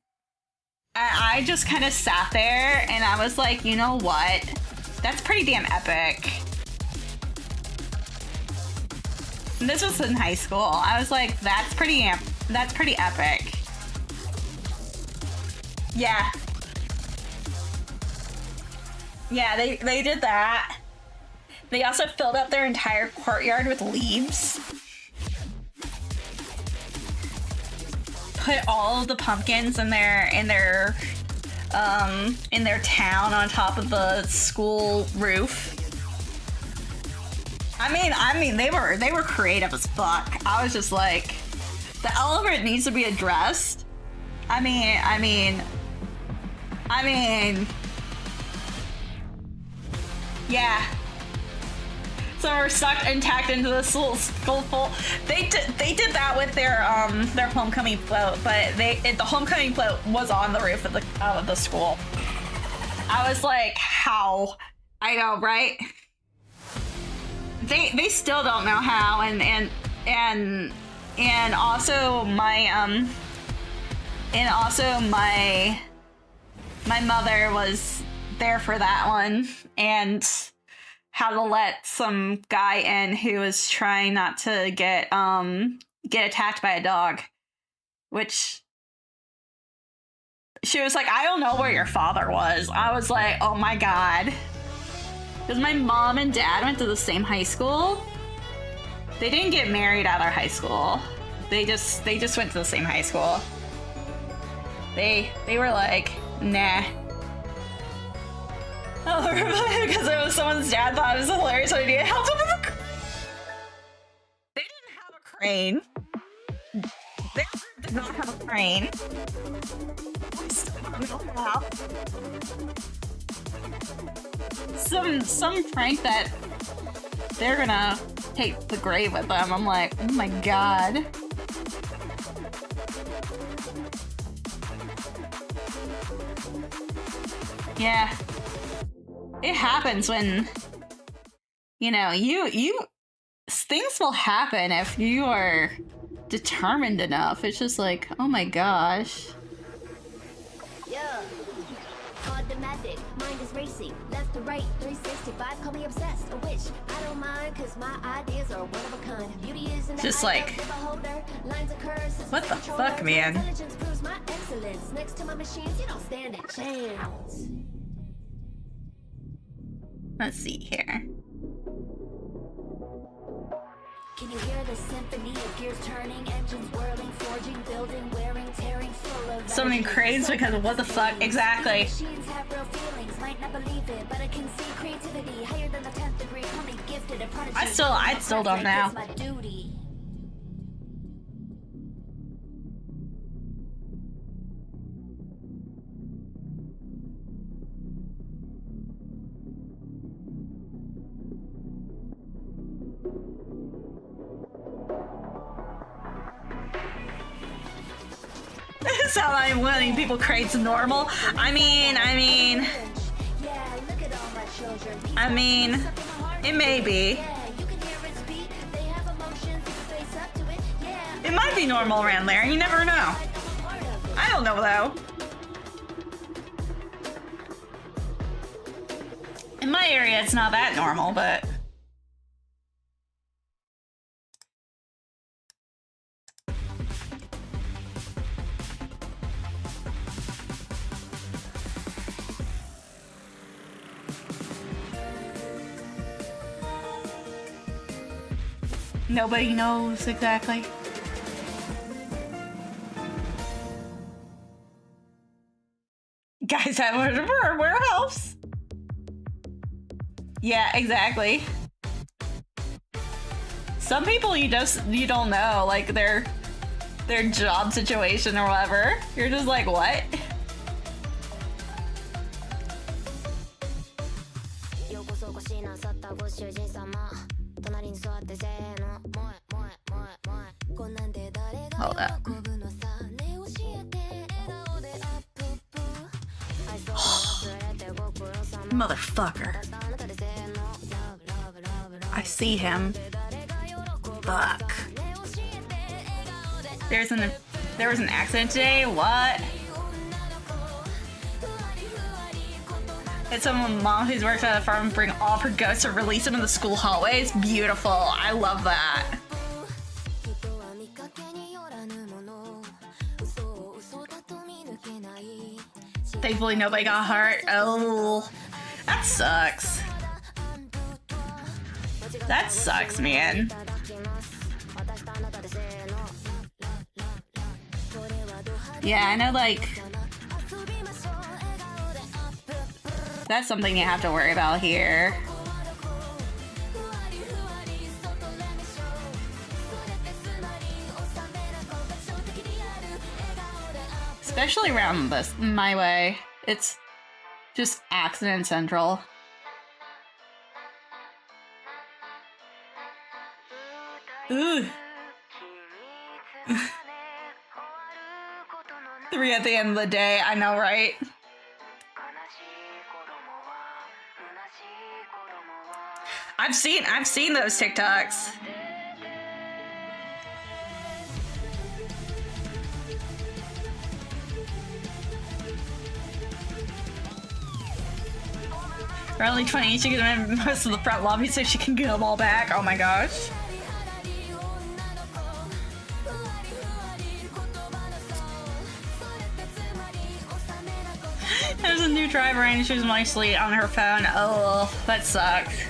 I just kind of sat there and I was like, you know what? That's pretty damn epic. And this was in high school. I was like, that's pretty epic. Yeah. Yeah, they did that. They also filled up their entire courtyard with leaves. Put all of the pumpkins in their town on top of the school roof. I mean, they were creative as fuck. I was just like, the element needs to be addressed. I mean, yeah. So we're stuck intact into this little school full. They did that with their homecoming float, but the homecoming float was on the roof of the school. I was like, how? I know, right? They still don't know how, and also my mother was there for that one, and how to let some guy in who was trying not to get attacked by a dog, which she was like, I don't know where your father was. I was like, oh my god. Because my mom and dad went to the same high school. They didn't get married at our high school. They just went to the same high school. They were like, nah. Oh, because it was someone's dad thought it was a hilarious idea. Help them with a... They didn't have a crane. They did not have a crane. Some prank that they're gonna take the grave with them. I'm like, oh my god. Yeah. It happens when, you know, things will happen if you are determined enough. It's just like, oh my gosh. Yeah. Automatic, mind is racing, left to right, 365, call me obsessed, a wish. I don't mind, cause my ideas are one of a kind. Beauty is in the just like, what the fuck, man? Intelligence proves my excellence. Next to my machines, you don't stand a chance. Let's see here. Can you hear the symphony of gears turning, engines whirling, forging, building, wearing, tearing, full of something crazy because of what the fuck? Exactly. Machines have real feelings, might not believe it, but I can see creativity higher than the 10th degree, call me gifted, a prodigy. I still don't know. It's my duty. This is how I'm letting people crate's normal. I mean. Yeah, look at all my children. I mean, it may be. Yeah, you can hear its beat. They have emotions, you can face up to it. Yeah. It might be normal around there, you never know. I'm a part of it. I don't know though. In my area, it's not that normal, but... Nobody knows exactly. Guys, that was a warehouse. Yeah, exactly. Some people you don't know, like their job situation or whatever. You're just like, what? ようこそお越しなさったご主人様隣に座ってせーのもえもえもえもえこんなんで誰が Hold up. 喜ぶのさね教えて笑顔でアップップ愛想を忘れてご苦労様 Motherfucker. あなたでせーのラブラブラブラブ I see him. Fuck. There was an accident today? What? It's a mom who's worked at a farm bring all of her goats to release them in the school hallways. Beautiful. I love that. Thankfully nobody got hurt. Oh, that sucks. That sucks, man. Yeah, I know, like, that's something you have to worry about here. Especially around my way. It's just accident central. Ooh. 3 at the end of the day, I know, right? I've seen those TikToks. For only 20, she can win most of the front lobby so she can get them all back. Oh my gosh. There's a new driver and she's mostly on her phone. Oh, that sucks.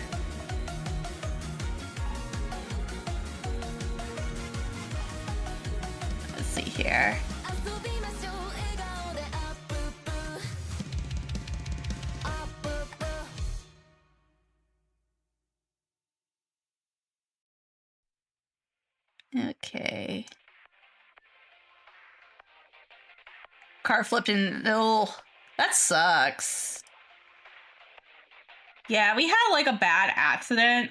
Let's see here. Okay. Car flipped in. Oh, that sucks. Yeah, we had like a bad accident.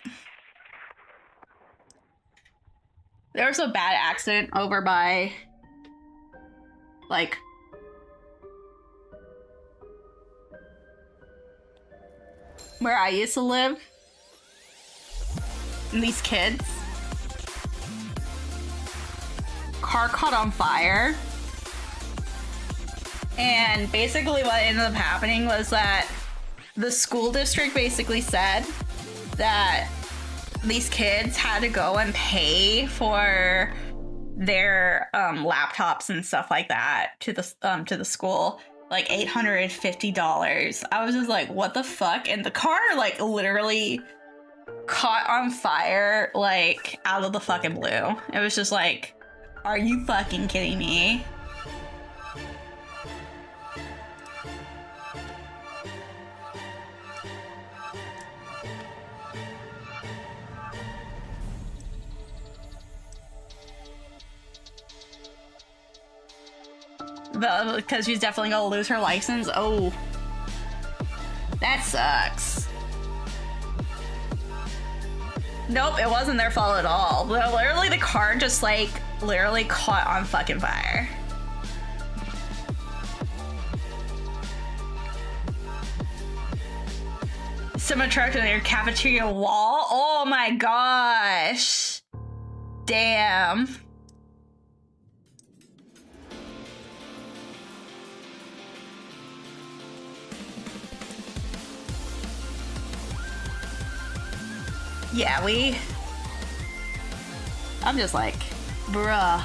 There was a bad accident over by, like, where I used to live. And these kids. Car caught on fire. And basically what ended up happening was that the school district basically said that these kids had to go and pay for their laptops and stuff like that to the school, like $850. I was just like, what the fuck? And the car like literally caught on fire like out of the fucking blue. It was just like, are you fucking kidding me? Because she's definitely gonna lose her license. Oh, that sucks. Nope, it wasn't their fault at all. Literally, the car just like literally caught on fucking fire. Semi truck on your cafeteria wall. Oh my gosh. Damn. Yeah, I'm just like, bruh.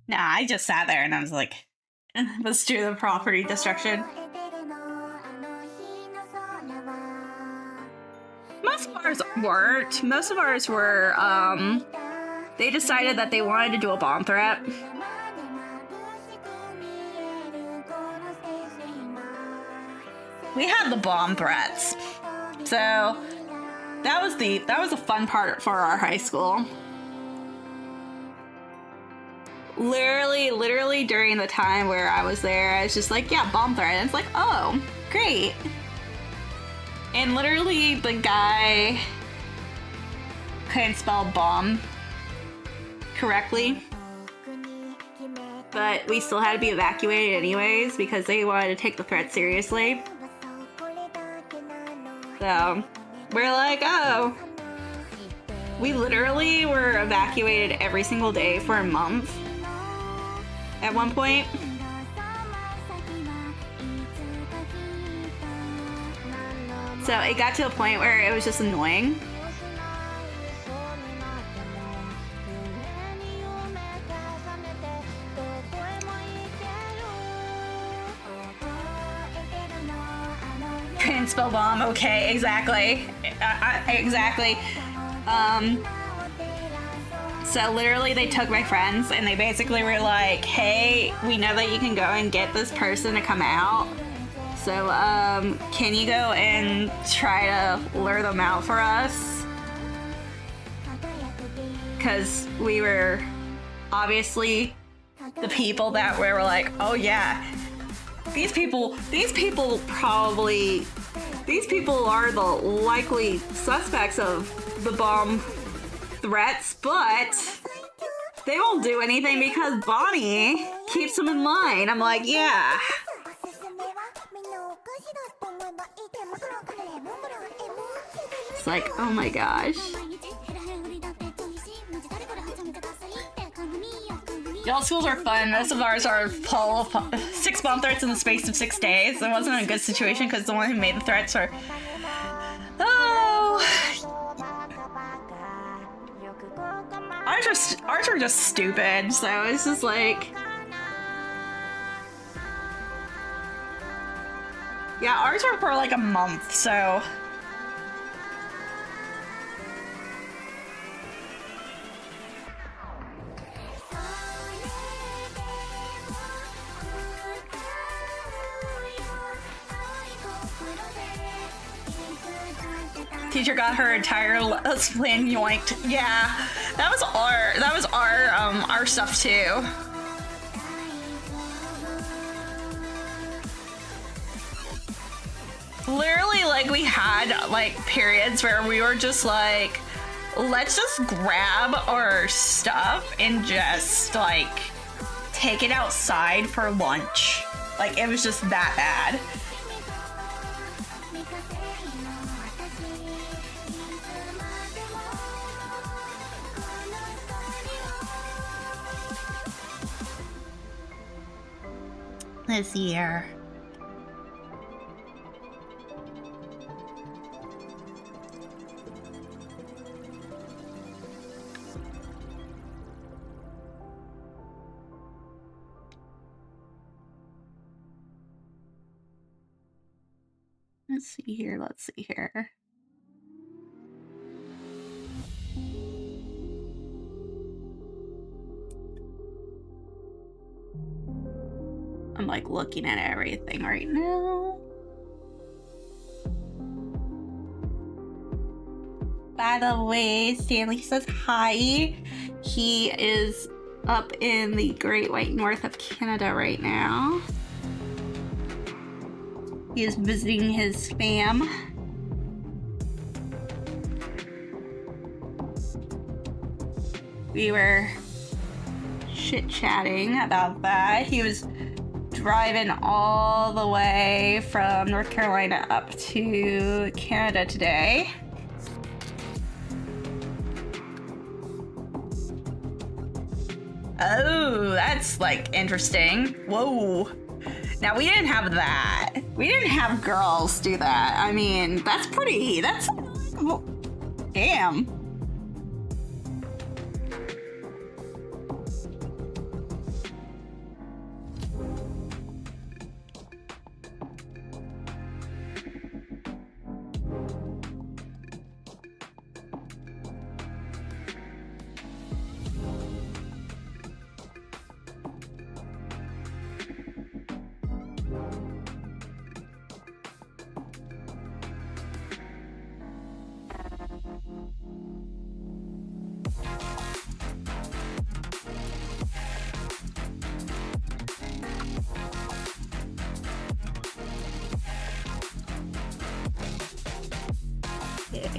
Nah, I just sat there and I was like, let's do the property destruction. Most of ours weren't. Most of ours were, they decided that they wanted to do a bomb threat. We had the bomb threats. So that was a fun part for our high school. Literally during the time where I was there, I was just like, yeah, bomb threat. And it's like, oh, great. And literally the guy couldn't spell bomb correctly. But we still had to be evacuated anyways because they wanted to take the threat seriously. So we're like, oh. We literally were evacuated every single day for a month at one point. So it got to a point where it was just annoying. Couldn't spell bomb. Okay, exactly. Exactly. So literally they took my friends and they basically were like, hey, we know that you can go and get this person to come out. So, can you go and try to lure them out for us? Because we were obviously the people that we were like, oh yeah, these people are the likely suspects of the bomb threats, but they won't do anything because Bonnie keeps them in line. I'm like, yeah. It's like, oh my gosh. Y'all schools are fun. Most of ours are full of 6 bomb threats in the space of 6 days. It wasn't a good situation because the one who made the threats were... Oh... Ours were just stupid, so it's just like... Yeah, ours were for like a month, so... Teacher got her entire plan yoinked. Yeah, that was our stuff too. Literally, like, we had like periods where we were just like, let's just grab our stuff and just like take it outside for lunch. Like, it was just that bad. This year. Let's see here. I'm like looking at everything right now. By the way, Stanley says hi. He is up in the Great White North of Canada right now. He is visiting his fam. We were chit-chatting about that. He was driving all the way from North Carolina up to Canada today. Oh, that's like interesting. Whoa. Now we didn't have that. We didn't have girls do that. I mean, that's damn.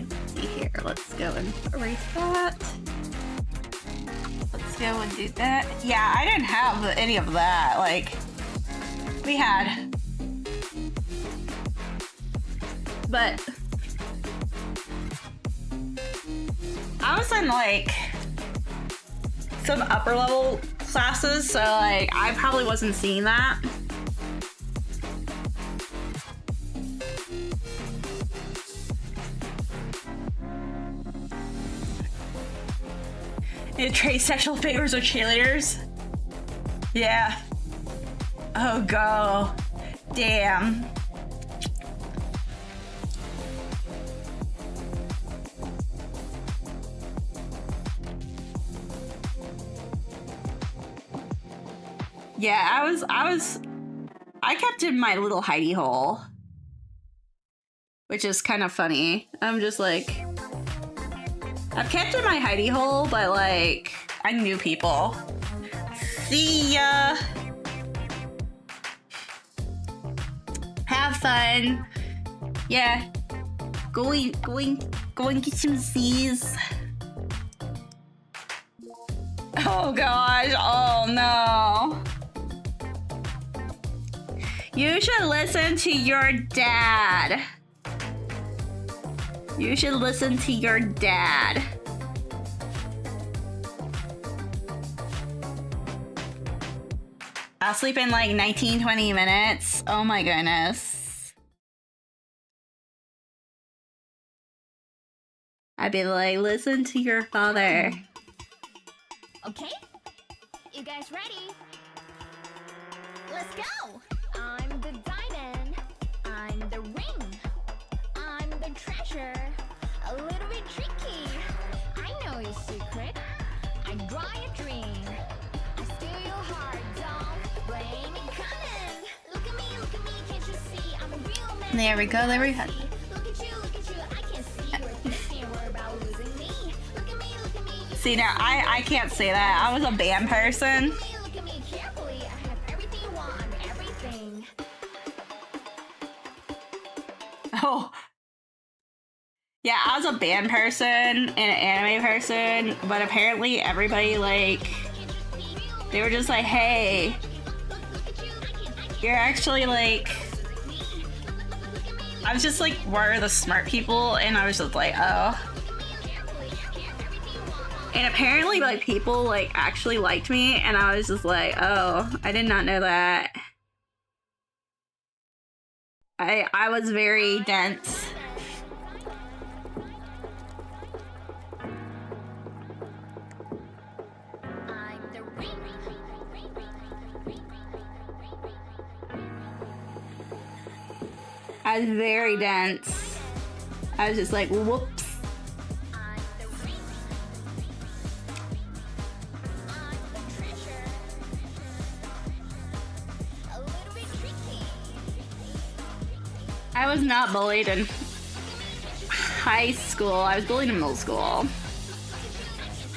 Let's see here. Let's go and erase that. Let's go and do that. Yeah, I didn't have any of that. Like, we had. But I was in like some upper level classes, so like I probably wasn't seeing that. You trade sexual favors with cheerleaders? Yeah. Oh, go. Damn. Yeah, I kept in my little hidey hole, which is kind of funny. I'm just like, I've kept in my hidey hole, but like, I knew people. See ya. Have fun. Yeah. Go and get some Z's. Oh gosh, oh no. You should listen to your dad. You should listen to your dad. I'll sleep in like 19-20 minutes. Oh my goodness. I'd be like, listen to your father. Okay? You guys ready? Let's go! I'm the diamond. I'm the ring. I'm the treasure. A little bit tricky. I know your secret. I draw your dream. I steal your heart. Don't blame me coming. Look at me, can't you see? I'm a real man. There we go, there we go. Look at you, I can see you're thinking we're about losing me. Look at me, See, now I can't say that. I was a band person. look at me carefully. I have everything you want, everything. Oh. Yeah, I was a band person and an anime person, but apparently everybody, like, they were just like, hey, you're actually, like, I was just like, where are the smart people? And I was just like, oh. And apparently, like, people, like, actually liked me, and I was just like, oh, I did not know that. I was very dense. I was very dense. I was just like, whoops. I was not bullied in high school. I was bullied in middle school.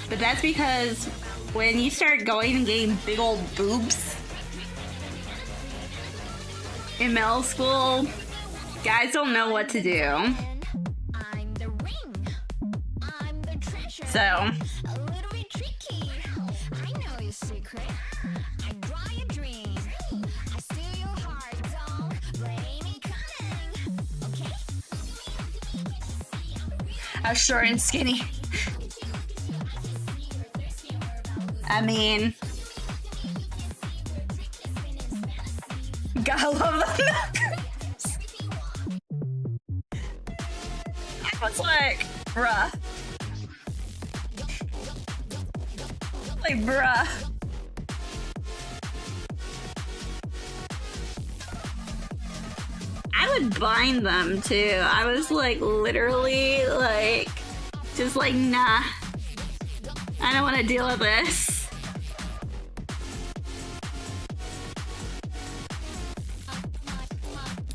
But that's because when you start going and getting big old boobs in middle school, guys don't know what to do. I'm the ring. I'm the treasure. So, A little bit tricky. I know your secret. I draw your dream. I steal your heart. Don't blame me coming. Okay? I'm short and skinny. I mean, gotta love the I was like, bruh. Like, bruh. I would bind them too. I was like, literally, like, just like, nah. I don't want to deal with this.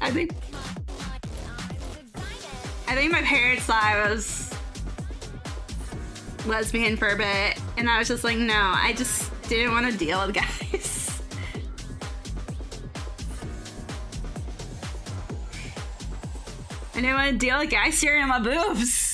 I think my parents thought I was lesbian for a bit, and I was just like, no, I just didn't want to deal with guys. I didn't want to deal with guys staring at my boobs.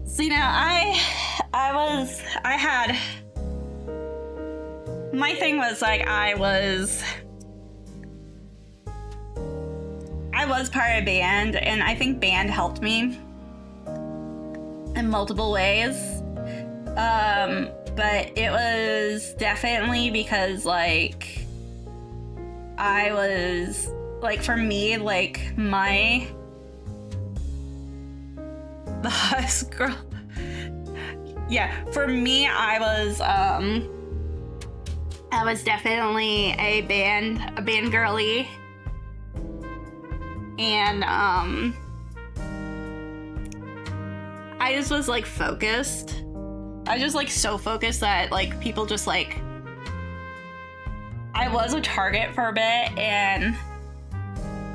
So, you know, my thing was like, I was part of a band, and I think band helped me in multiple ways. But it was definitely because, like, I was, like, for me, like, the hottest girl. Yeah, for me, I was definitely a band girly. And I just was like focused. I was just like so focused that like people just like, I was a target for a bit, and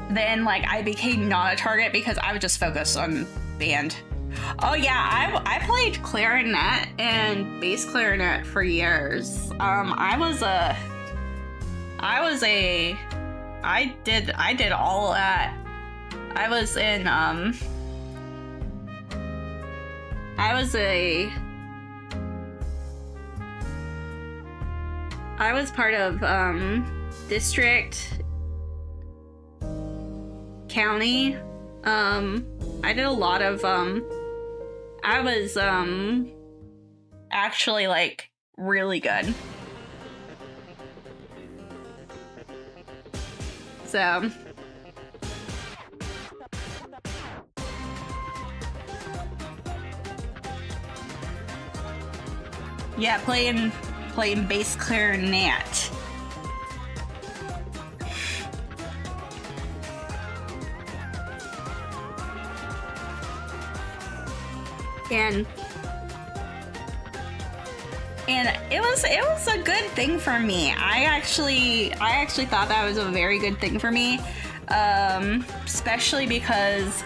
then like I became not a target because I was just focused on band. Oh yeah, I played clarinet and bass clarinet for years. I did all of that. I was part of district, county. I did a lot of I was actually like really good. So yeah, playing bass clarinet. And it was a good thing for me. I actually thought that was a very good thing for me, especially because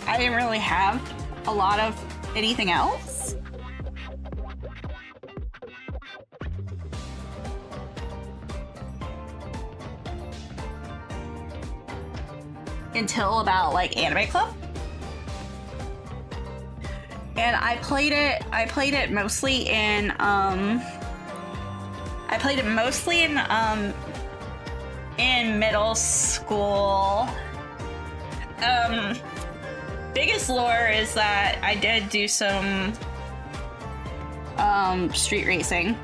I didn't really have a lot of anything else. Until about like Anime Club. And I played it mostly in middle school. Biggest lore is that I did do some street racing.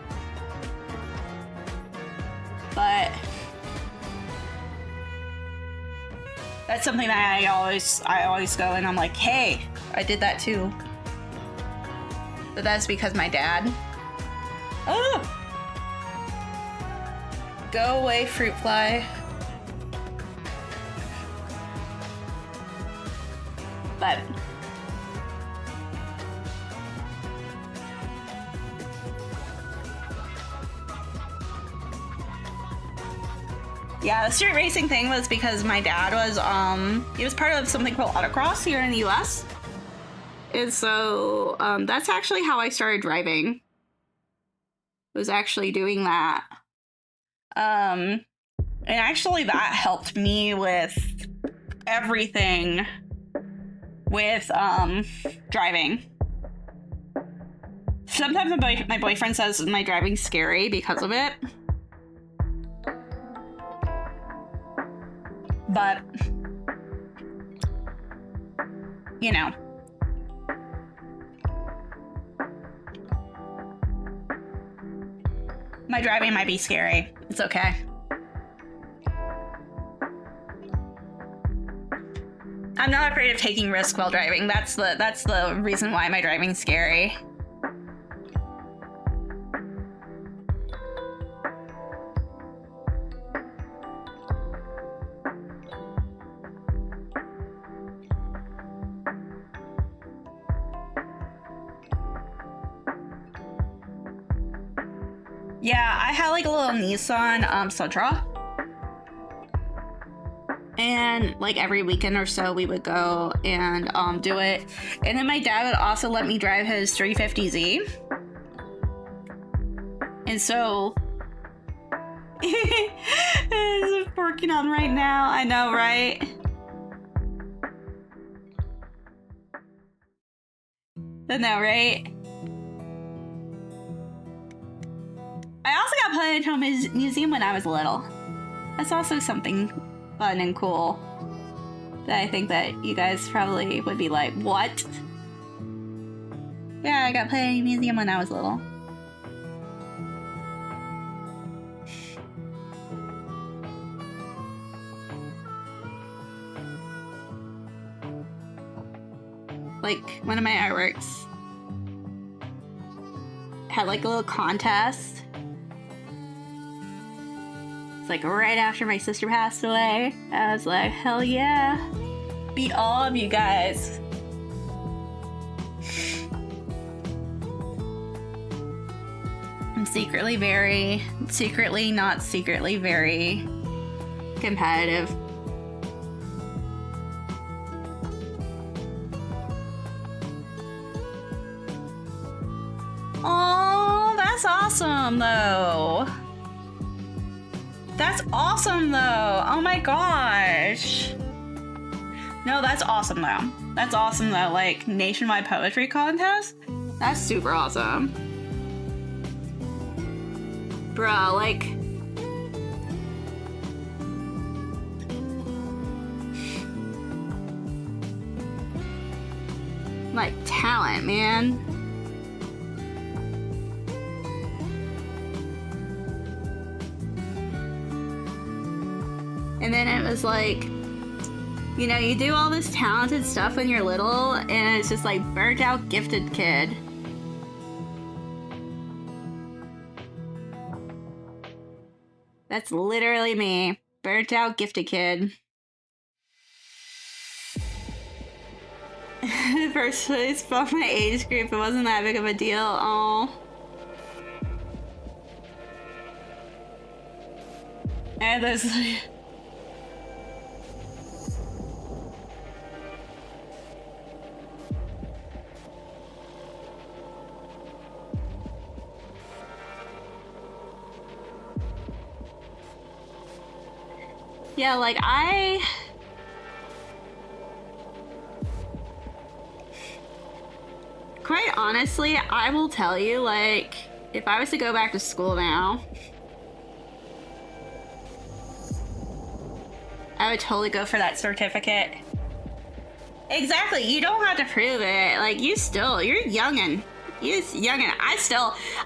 But that's something that I always go and I'm like, hey, I did that too. But that's because my dad. Oh! Go away, fruit fly. But Yeah, the street racing thing was because my dad was, he was part of something called autocross here in the US. And so, that's actually how I started driving. Was actually doing that. And actually that helped me with everything with, driving. Sometimes my boyfriend says my driving's scary because of it. But, you know. My driving might be scary. It's okay. I'm not afraid of taking risks while driving. That's the reason why my driving's scary. Yeah, I had like a little Nissan Sentra. And like every weekend or so we would go and do it. And then my dad would also let me drive his 350Z. And so it's working on right now. I know, right? I know, right? I also got put into a museum when I was little. That's also something fun and cool that I think that you guys probably would be like, what? Yeah, I got put in a museum when I was little. Like, one of my artworks had like a little contest. Like right after my sister passed away. I was like, hell yeah. Beat all of you guys. I'm secretly not secretly very competitive. Oh, that's awesome though. That's awesome, though. Oh my gosh. No, that's awesome, though. That's awesome, though. Like, nationwide poetry contest? That's super awesome. Bro, like... like, talent, man. And then it was like, you know, you do all this talented stuff when you're little, and it's just like burnt out gifted kid. That's literally me. Burnt out gifted kid. First place from my age group, it wasn't that big of a deal. Oh. And there's like... yeah, like, quite honestly, I will tell you, like, if I was to go back to school now, I would totally go for that certificate. Exactly, you don't have to prove it. Like, you're youngin'.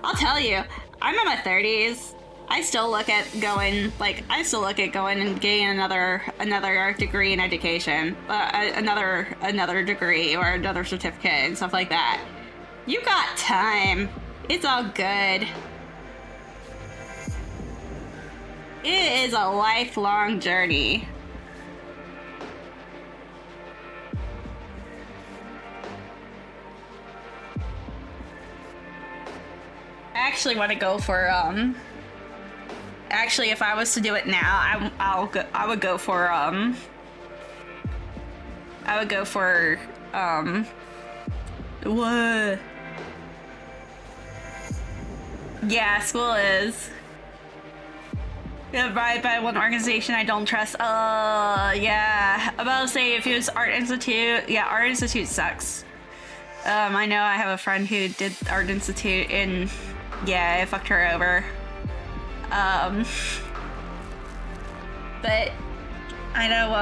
I'll tell you, I'm in my 30s. I still look at going and getting another degree in education, another degree or another certificate and stuff like that. You got time. It's all good. It is a lifelong journey. I actually want to go for Actually, if I was to do it now, I would go for what? Yeah, school is. Right by one organization I don't trust. Yeah. I'm about to say if it was Art Institute, yeah, Art Institute sucks. I know I have a friend who did Art Institute and yeah, it fucked her over. But I know,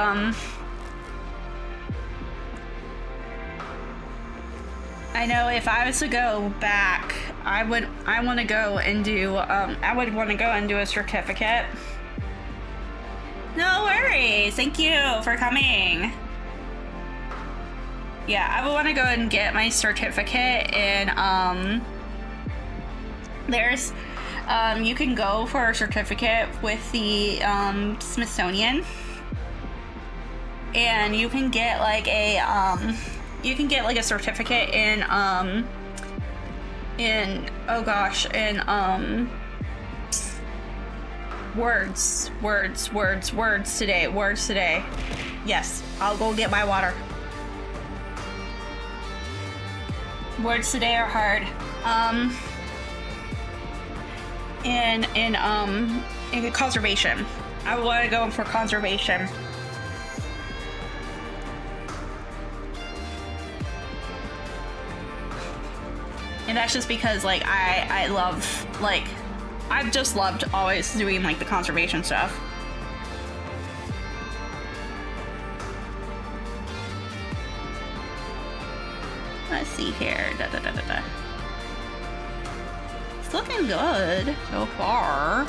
I know if I was to go back, I would want to go and do a certificate. No worries. Thank you for coming. Yeah, I would want to go and get my certificate and there's you can go for a certificate with the Smithsonian, and you can get like a certificate in words today. Yes, I'll go get my water. Words today are hard. In conservation. I want to go for conservation. And that's just because, like, I love, like, I've just loved always doing, like, the conservation stuff. Let's see here. It's looking good so far.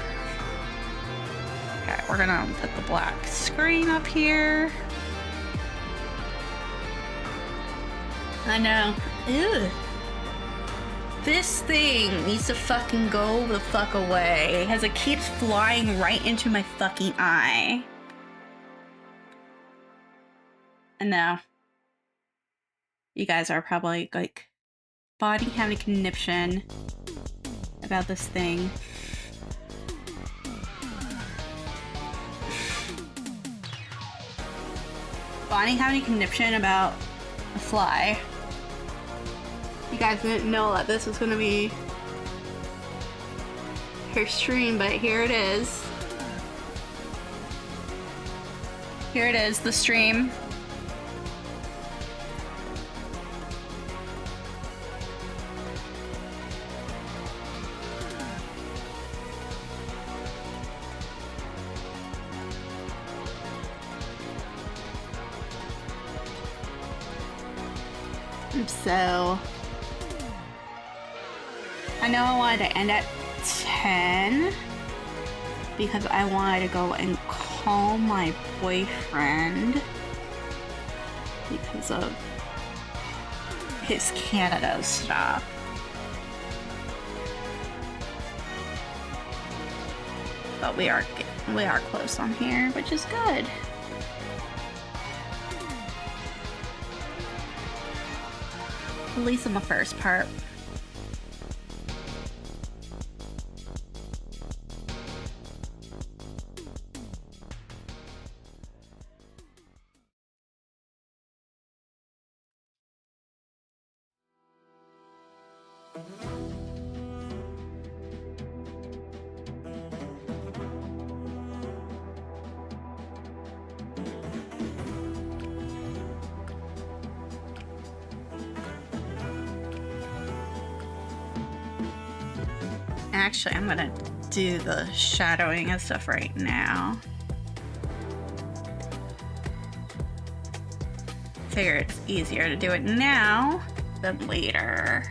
Okay, we're gonna put the black screen up here. I know. Ew. This thing needs to fucking go the fuck away, as it keeps flying right into my fucking eye. And now, you guys are probably like, Bonnie having a conniption about this thing. Bonnie having a conniption about a fly. You guys didn't know that this was gonna be her stream, but here it is. Here it is, the stream. So I know I wanted to end at 10 because I wanted to go and call my boyfriend because of his Canada stuff. But we are close on here, which is good. At least in the first part. Actually, I'm gonna do the shadowing and stuff right now. Figure it's easier to do it now than later.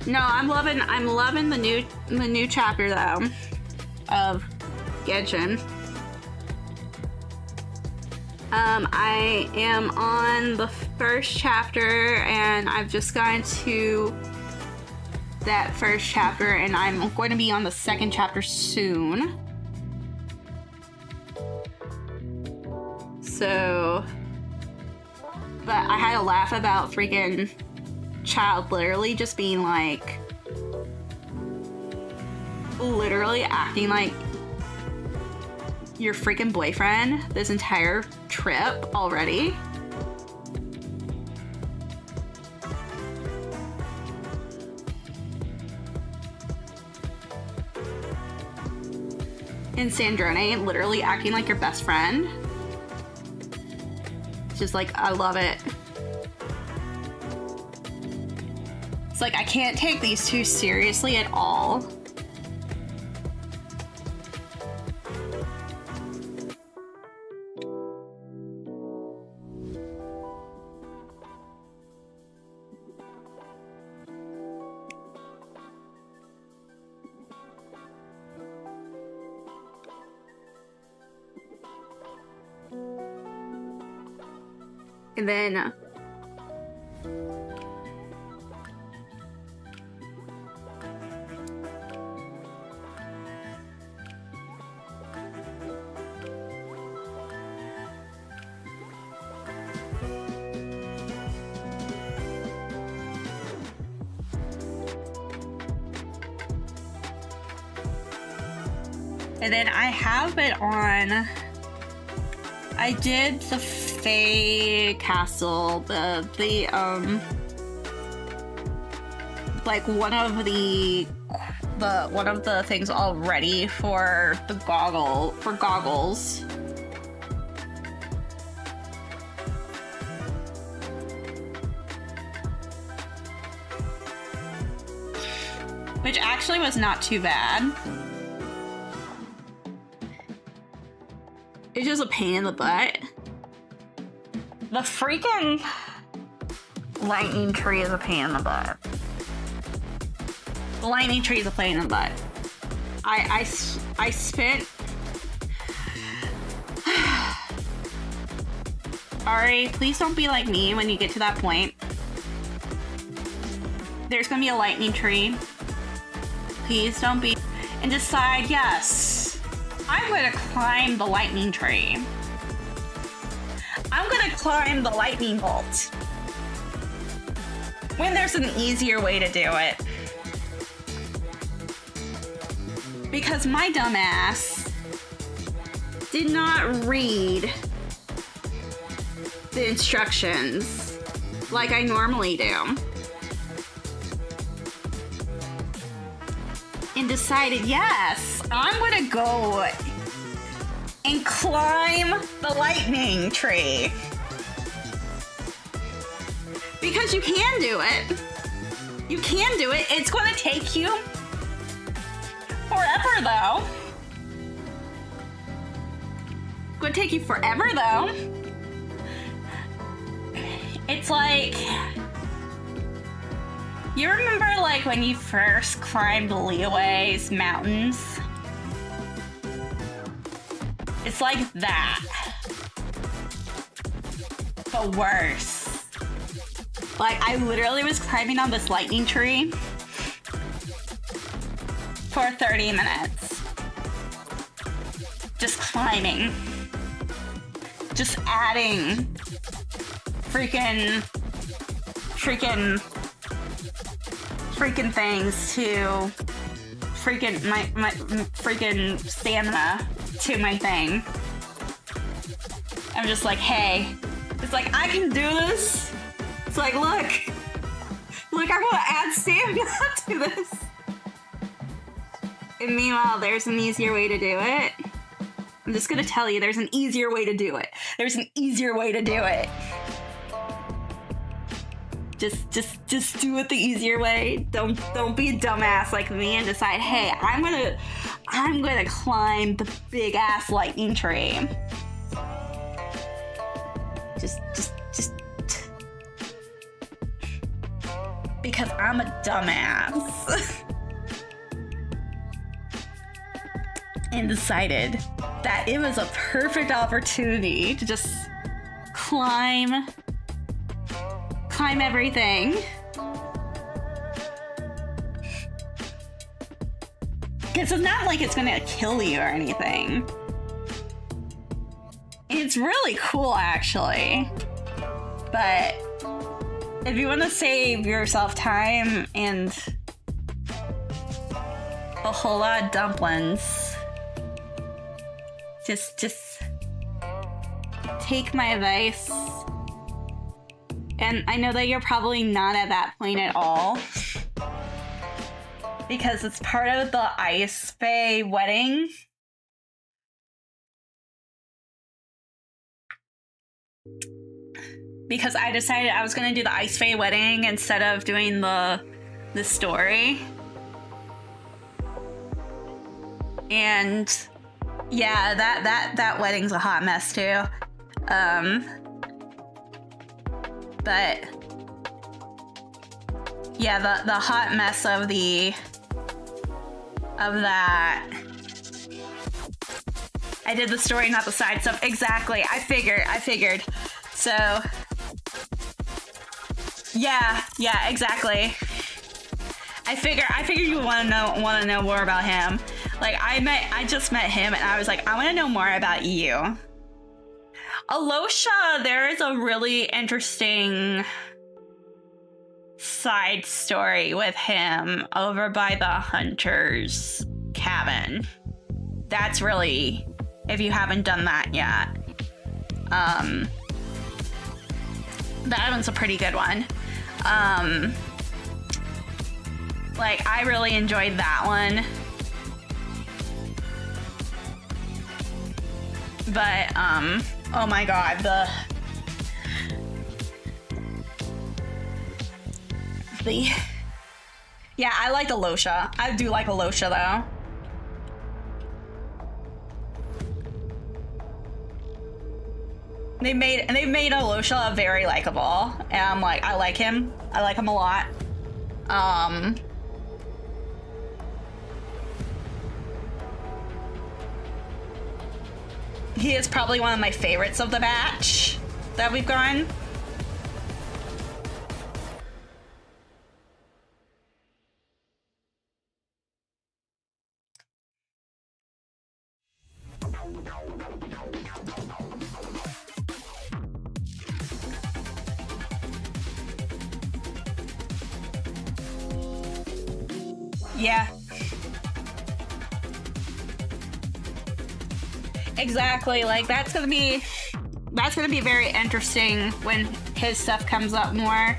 No, I'm loving the new chapter though of VGen. I am on the first chapter and I've just gotten to that first chapter and I'm going to be on the second chapter soon. So, but I had a laugh about freaking Child literally just being like, literally acting like your freaking boyfriend this entire trip already. And Sandrone literally acting like your best friend. Just like, I love it. It's like, I can't take these two seriously at all. And then I have it on. I did the Fae Castle, like one of the things already for the goggles. Which actually was not too bad. It's just a pain in the butt. The freaking lightning tree is a pain in the butt. The lightning tree is a pain in the butt. I spent... Ari, please don't be like me when you get to that point. There's gonna be a lightning tree. Please don't be... And decide, yes, I'm gonna climb the lightning tree. I'm gonna climb the lightning bolt. When there's an easier way to do it. Because my dumbass did not read the instructions like I normally do. And decided, yes, I'm gonna go and climb the lightning tree. Because you can do it. You can do it. It's gonna take you forever though. It's gonna take you forever though. It's like, you remember like when you first climbed Leeway's mountains? It's like that, but worse. Like, I literally was climbing on this lightning tree for 30 minutes. Just climbing. Just adding freaking things to my freaking stamina to my thing. I'm just like, hey, it's like, I can do this. It's like, look, I want to add stamina to this. And meanwhile, there's an easier way to do it. I'm just gonna tell you, there's an easier way to do it. There's an easier way to do it. Just do it the easier way. Don't be a dumbass like me and decide, hey, I'm gonna climb the big ass lightning tree. Just because I'm a dumbass. And decided that it was a perfect opportunity to just climb everything. Because it's not like it's gonna kill you or anything. It's really cool, actually. But if you want to save yourself time and a whole lot of dumplings. Just take my advice. And I know that you're probably not at that point at all. Because it's part of the Ice Fae wedding. Because I decided I was gonna do the Ice Fae wedding instead of doing the story. And yeah, that wedding's a hot mess too. But yeah, the hot mess of that. I did the story, not the side stuff. Exactly. I figured. So yeah, exactly. I figured you want to know more about him. Like I just met him and I was like, I want to know more about you. Alosha, there is a really interesting side story with him over by the hunter's cabin. That's really, if you haven't done that yet, that one's a pretty good one. Like I really enjoyed that one. But oh my god, yeah, I liked Alosha. I do like Alosha though. They made Alosha very likable, and I'm like, I like him a lot. He is probably one of my favorites of the batch that we've gone. Yeah. Exactly, like that's gonna be very interesting when his stuff comes up more.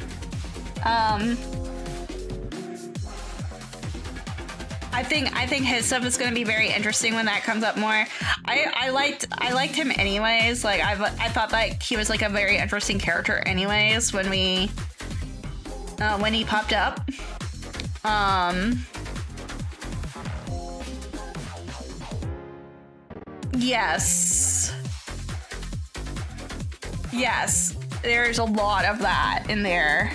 I think his stuff is gonna be very interesting when that comes up more. I liked him anyways. Like I thought like he was like a very interesting character anyways when he popped up. Yes, there's a lot of that in there,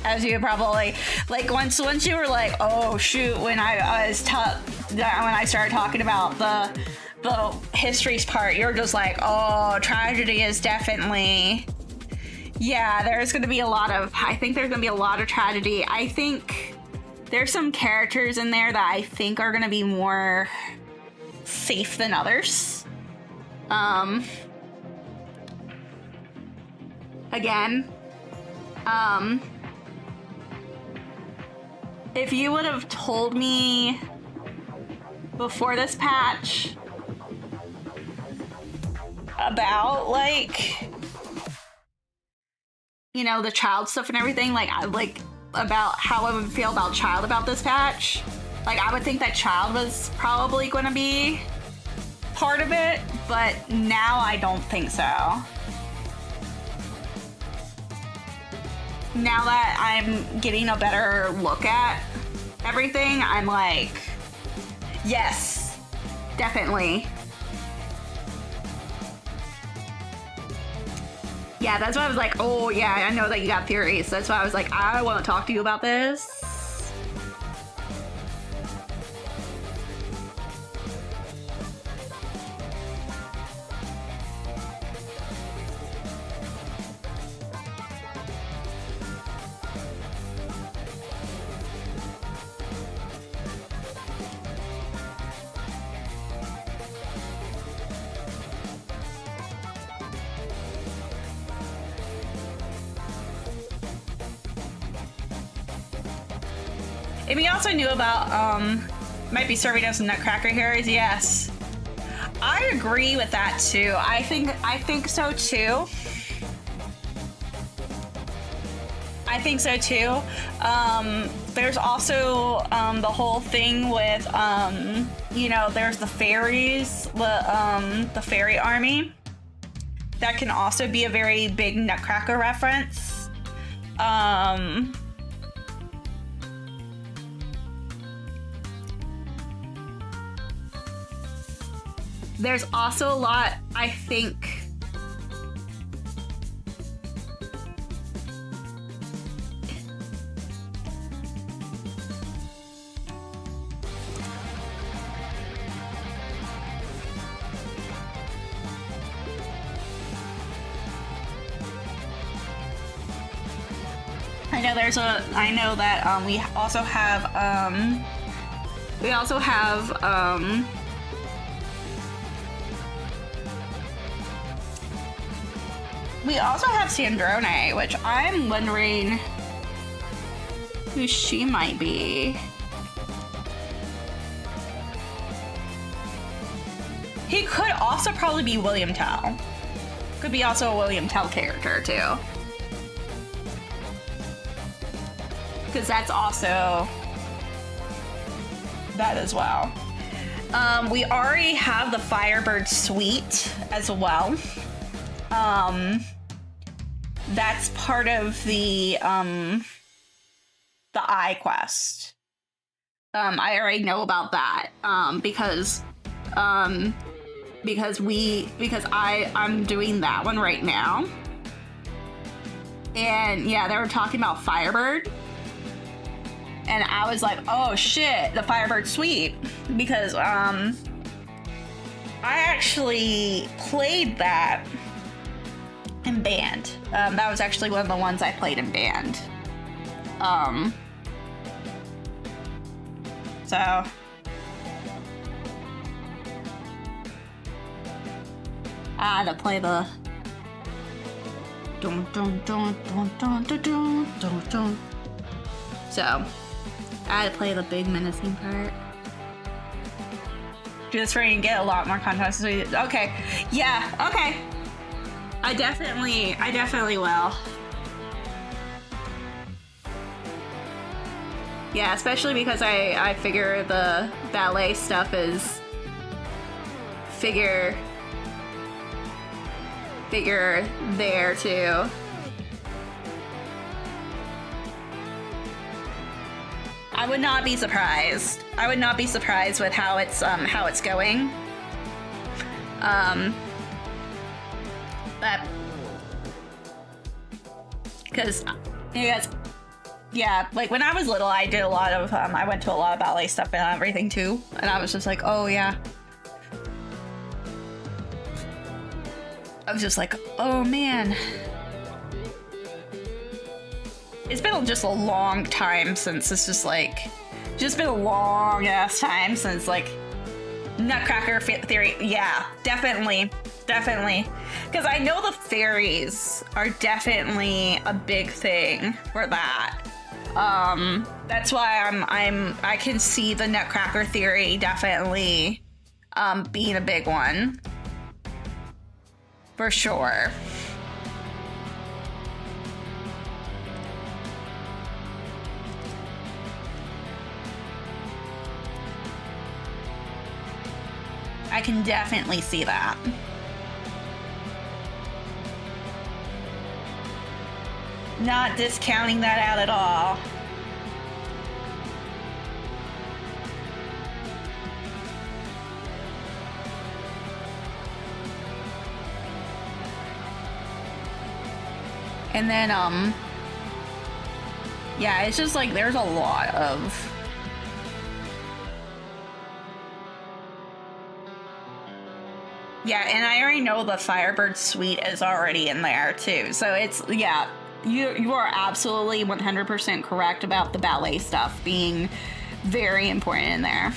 as you probably like. Once you were like, oh shoot, when I started talking about the histories part, you're just like, oh, tragedy is definitely, yeah. There's gonna be a lot of. I think there's gonna be a lot of tragedy. I think there's some characters in there that I think are gonna be more safe than others. Again, if you would have told me before this patch about like, you know, the child stuff and everything, like about how I would feel about child about this patch, like I would think that child was probably going to be part of it, but now I don't think so. Now that I'm getting a better look at everything, I'm like, yes, definitely. Yeah, that's why I was like, oh yeah, I know that you got theories. That's why I was like, I want to talk to you about this. And we also knew about Might be serving us nutcracker hairs. Yes, I agree with that too. I think so too. I think so too. There's also the whole thing with you know, there's the fairies, the fairy army. That can also be a very big nutcracker reference. There's also a lot, I think. I know that we also have Sandrone, which I'm wondering who she might be. He could also probably be William Tell. Could be also a William Tell character too. Because that's also that as well. We already have the Firebird Suite as well. That's part of the Eye quest. I already know about that because I'm doing that one right now. And yeah, they were talking about Firebird. And I was like, oh shit, the Firebird Suite. Because I actually played that in band. That was actually one of the ones I played in band. So I had to play the dun dun dun dun dun dun dun dun dun. So I had to play the big menacing part. Just for you to get a lot more context. Okay. Yeah, okay. I definitely will. Yeah, especially because I figure the ballet stuff is figure there too. I would not be surprised. I would not be surprised with how it's going. But because you guys, yeah, like when I was little, I did a lot of I went to a lot of ballet stuff and everything too, and I was just like, oh yeah. I was just like, oh man. It's been just a long time since it's just been a long ass time since like Nutcracker Theory. Yeah, definitely. Because I know the fairies are definitely a big thing for that. That's why I can see the Nutcracker Theory definitely being a big one. For sure. I can definitely see that. Not discounting that out at all. And then, yeah, it's just like there's a lot of yeah, and I already know the Firebird Suite is already in there too. So it's, yeah, you are absolutely 100% correct about the ballet stuff being very important in there.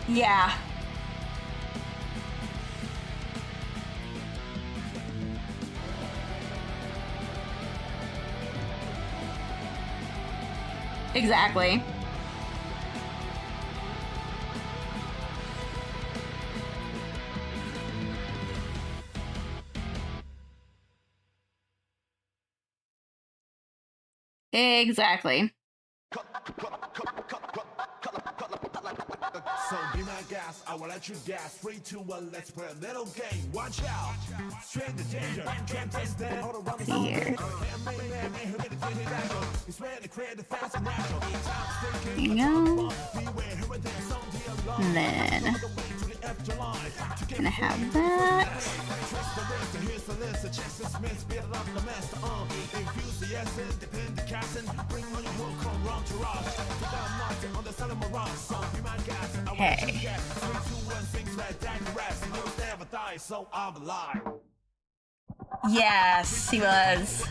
Yeah. Exactly. Exactly. So be my gas, I will let you gas. 3, 2, 1, let's play a little game. Watch out, straight the danger. Can't taste that. Here. You know. And then gonna have that. Hey. Yes, he was.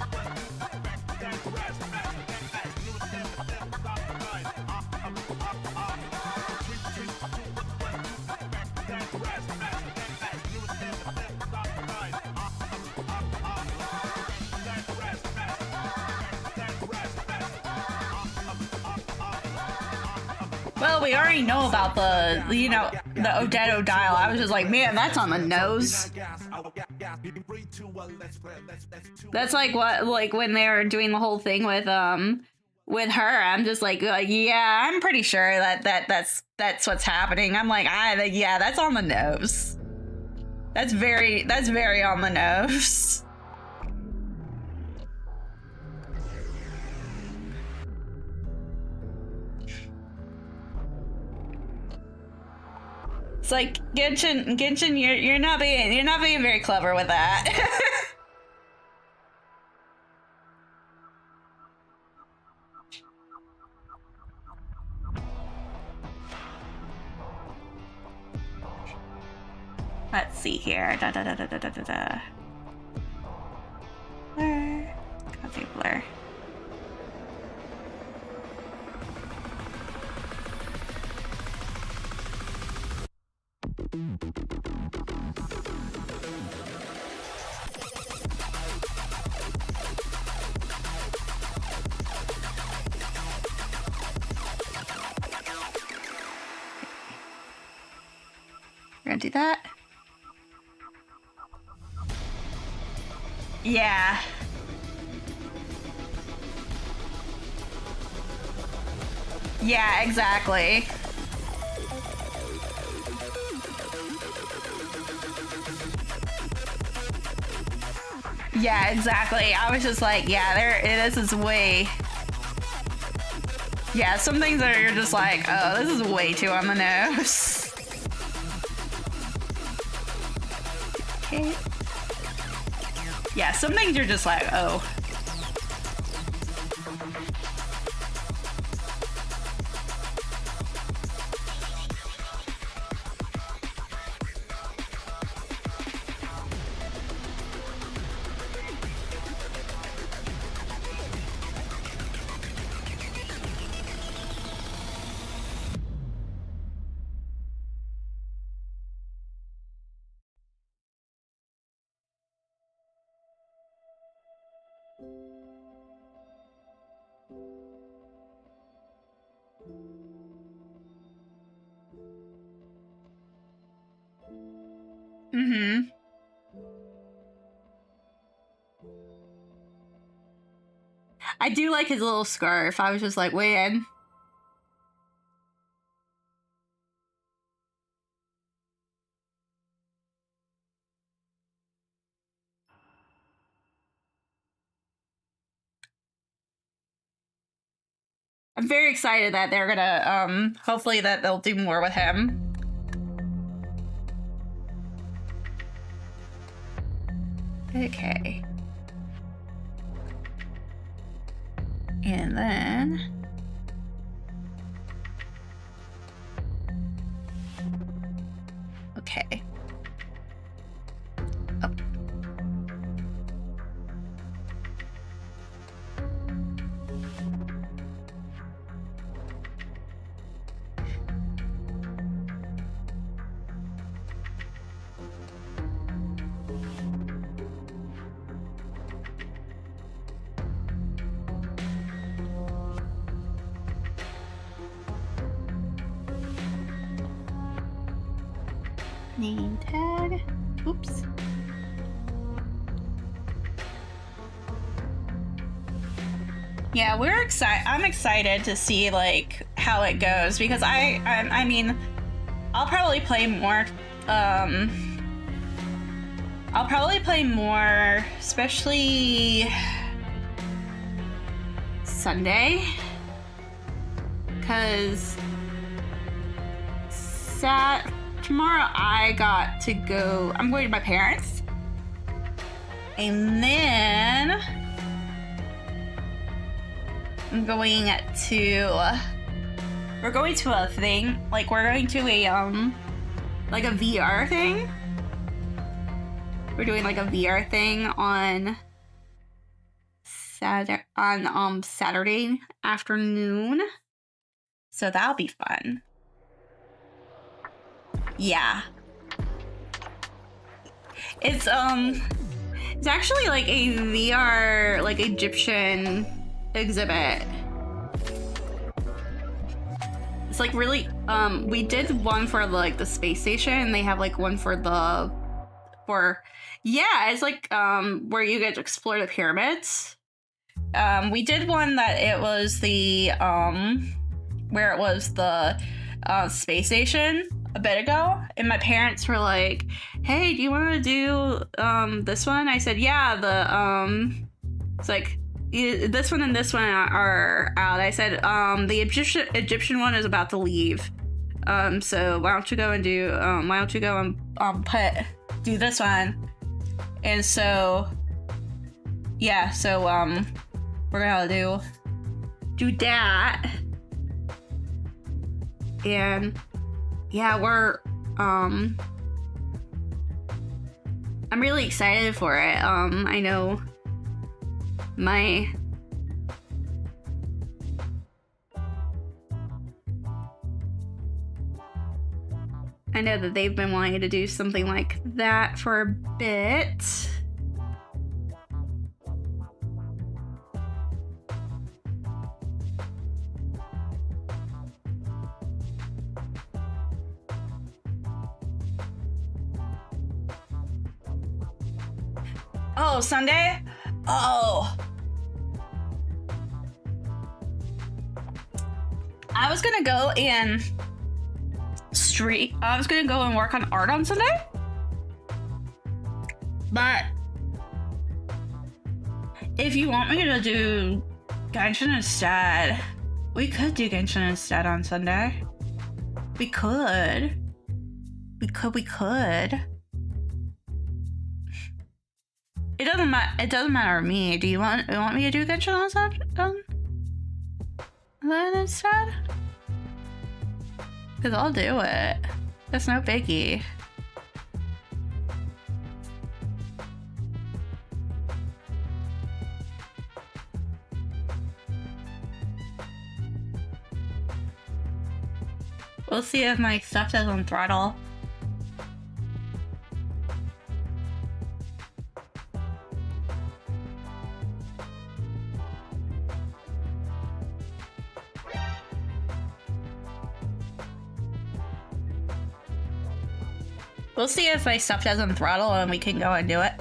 Well, we already know about the, you know, the Odetto dial. I was just like, man, that's on the nose. That's like what, like when they were doing the whole thing with her. I'm just like yeah, I'm pretty sure that's what's happening. I'm like, yeah, that's on the nose. That's very on the nose. It's like Genshin, you're not being very clever with that. Let's see here. Blur. Copy blur. We're gonna do that. Yeah. Yeah, exactly. Yeah, exactly. I was just like, yeah, this is way... Yeah, some things that you're just like, oh, this is way too on the nose. Okay. Yeah, some things you're just like, oh. Mm-hmm. I do like his little scarf. I was just like, man. I'm very excited that they're gonna, hopefully that they'll do more with him. Okay. And then... Okay. Oh. Name tag. Oops. Yeah, we're excited. I'm excited to see like how it goes because I mean, I'll probably play more. I'll probably play more, especially Sunday, because tomorrow I got to go. I'm going to my parents, and then I'm going to. We're going to a thing. Like we're going to a like a VR thing. We're doing like a VR thing on Saturday afternoon. So that'll be fun. Yeah. It's actually like a VR like Egyptian exhibit. It's like really we did one for like the space station, and they have like one for yeah, it's like where you get to explore the pyramids. We did one that it was the where it was the space station a bit ago, and my parents were like, "Hey, do you want to do this one?" I said, "Yeah." It's like this one and this one are out. I said, "The Egyptian one is about to leave. So why don't you go and do do this one?" And so, yeah, so, we're gonna do that. And, yeah, I'm really excited for it. I know I know that they've been wanting to do something like that for a bit. Oh, Sunday? Oh. I was gonna go and I was gonna go and work on art on Sunday, but if you want me to do Genshin instead, we could do Genshin instead on Sunday. We could. It doesn't matter. It doesn't matter to me. Do you want me to do Genshin on Sunday instead? Because I'll do it. That's no biggie. We'll see if my stuff doesn't throttle. We'll see if my stuff doesn't throttle and we can go and do it.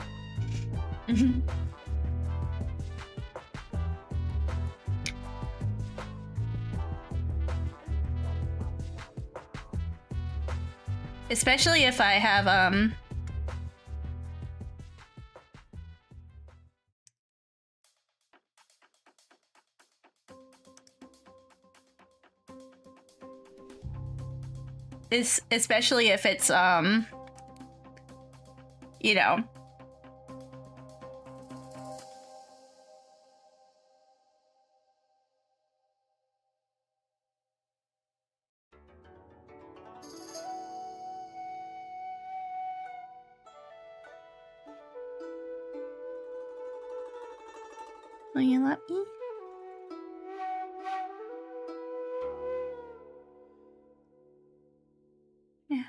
Especially if I have, especially if it's, you know. Will you let me? Yeah.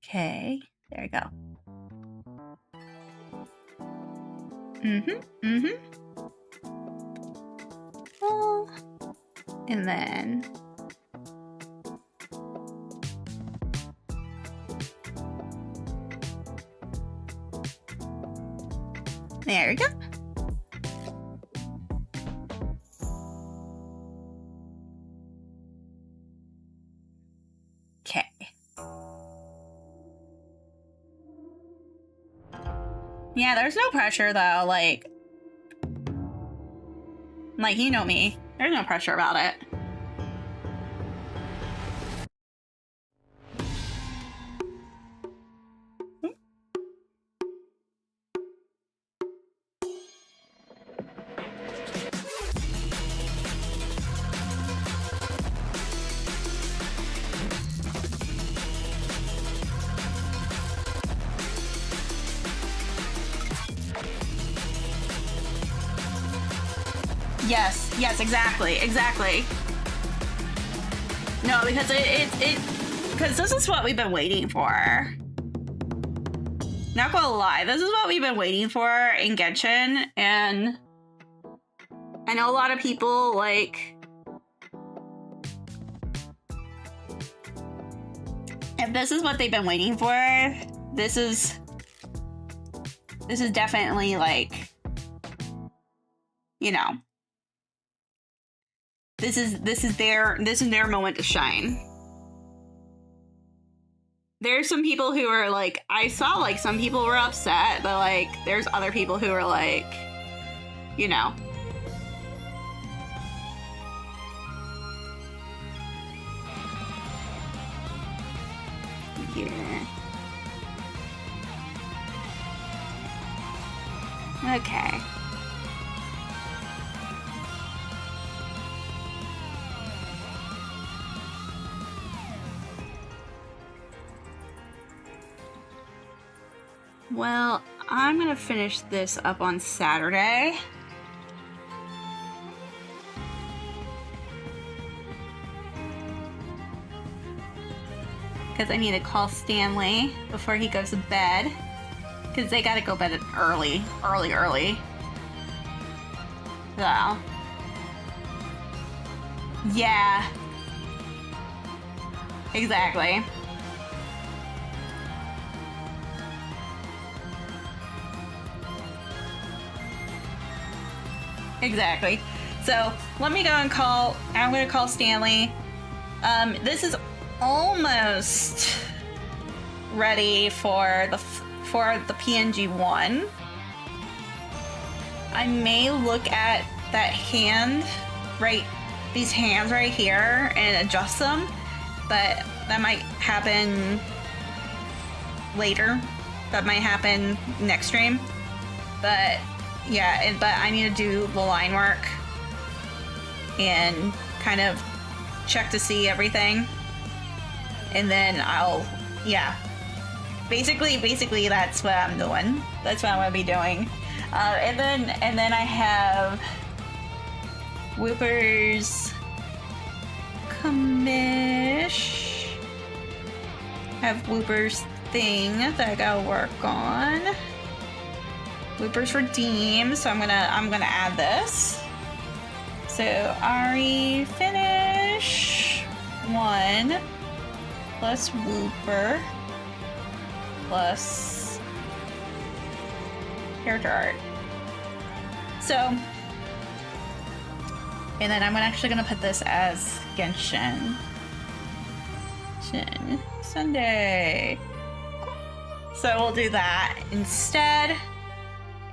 Okay, there we go. Oh, and then There we go. Okay. Yeah, there's no pressure though, like you know me. There's no pressure about it. Yes, exactly. No, because because this is what we've been waiting for. Not gonna lie, this is what we've been waiting for in Genshin, and I know a lot of people, like, if this is what they've been waiting for, this is definitely, like, you know, this is their moment to shine. There's some people who are like, I saw like some people were upset, but like there's other people who are like, you know. Yeah. Okay. Well, I'm gonna finish this up on Saturday. Because I need to call Stanley before he goes to bed. Because they gotta go bed early. So. Yeah. Exactly. Exactly. So let me go and call. I'm gonna call Stanley. This is almost ready for the PNG one. I may look at that hand, right? These hands right here and adjust them, but that might happen later. That might happen next stream, but. Yeah, but I need to do the line work and kind of check to see everything. And then I'll, yeah. Basically that's what I'm doing. That's what I'm gonna be doing. And then I have Whooper's commish. I have Whooper's thing that I gotta work on. Whooper's redeem, so I'm gonna add this. So Ari finish 1 plus Whooper plus character art. So, and then I'm actually gonna put this as Genshin Sunday. So we'll do that instead.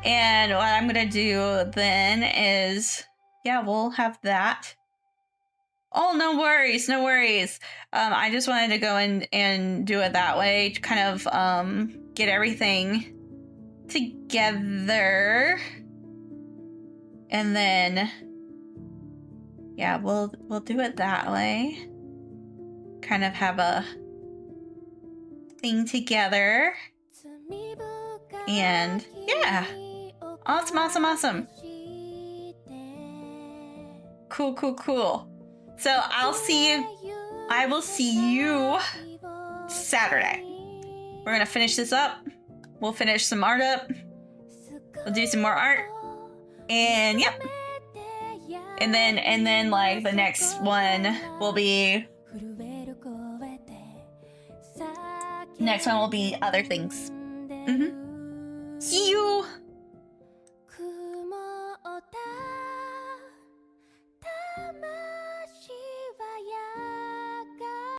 And what I'm gonna do then is, yeah, we'll have that. Oh, no worries. I just wanted to go and do it that way to kind of get everything together. And then, yeah, we'll do it that way. Kind of have a thing together. And yeah. Awesome. Cool. So I will see you Saturday. We're gonna finish this up. We'll finish some art up. We'll do some more art. And yep. And then like the next one will be other things. See you. remember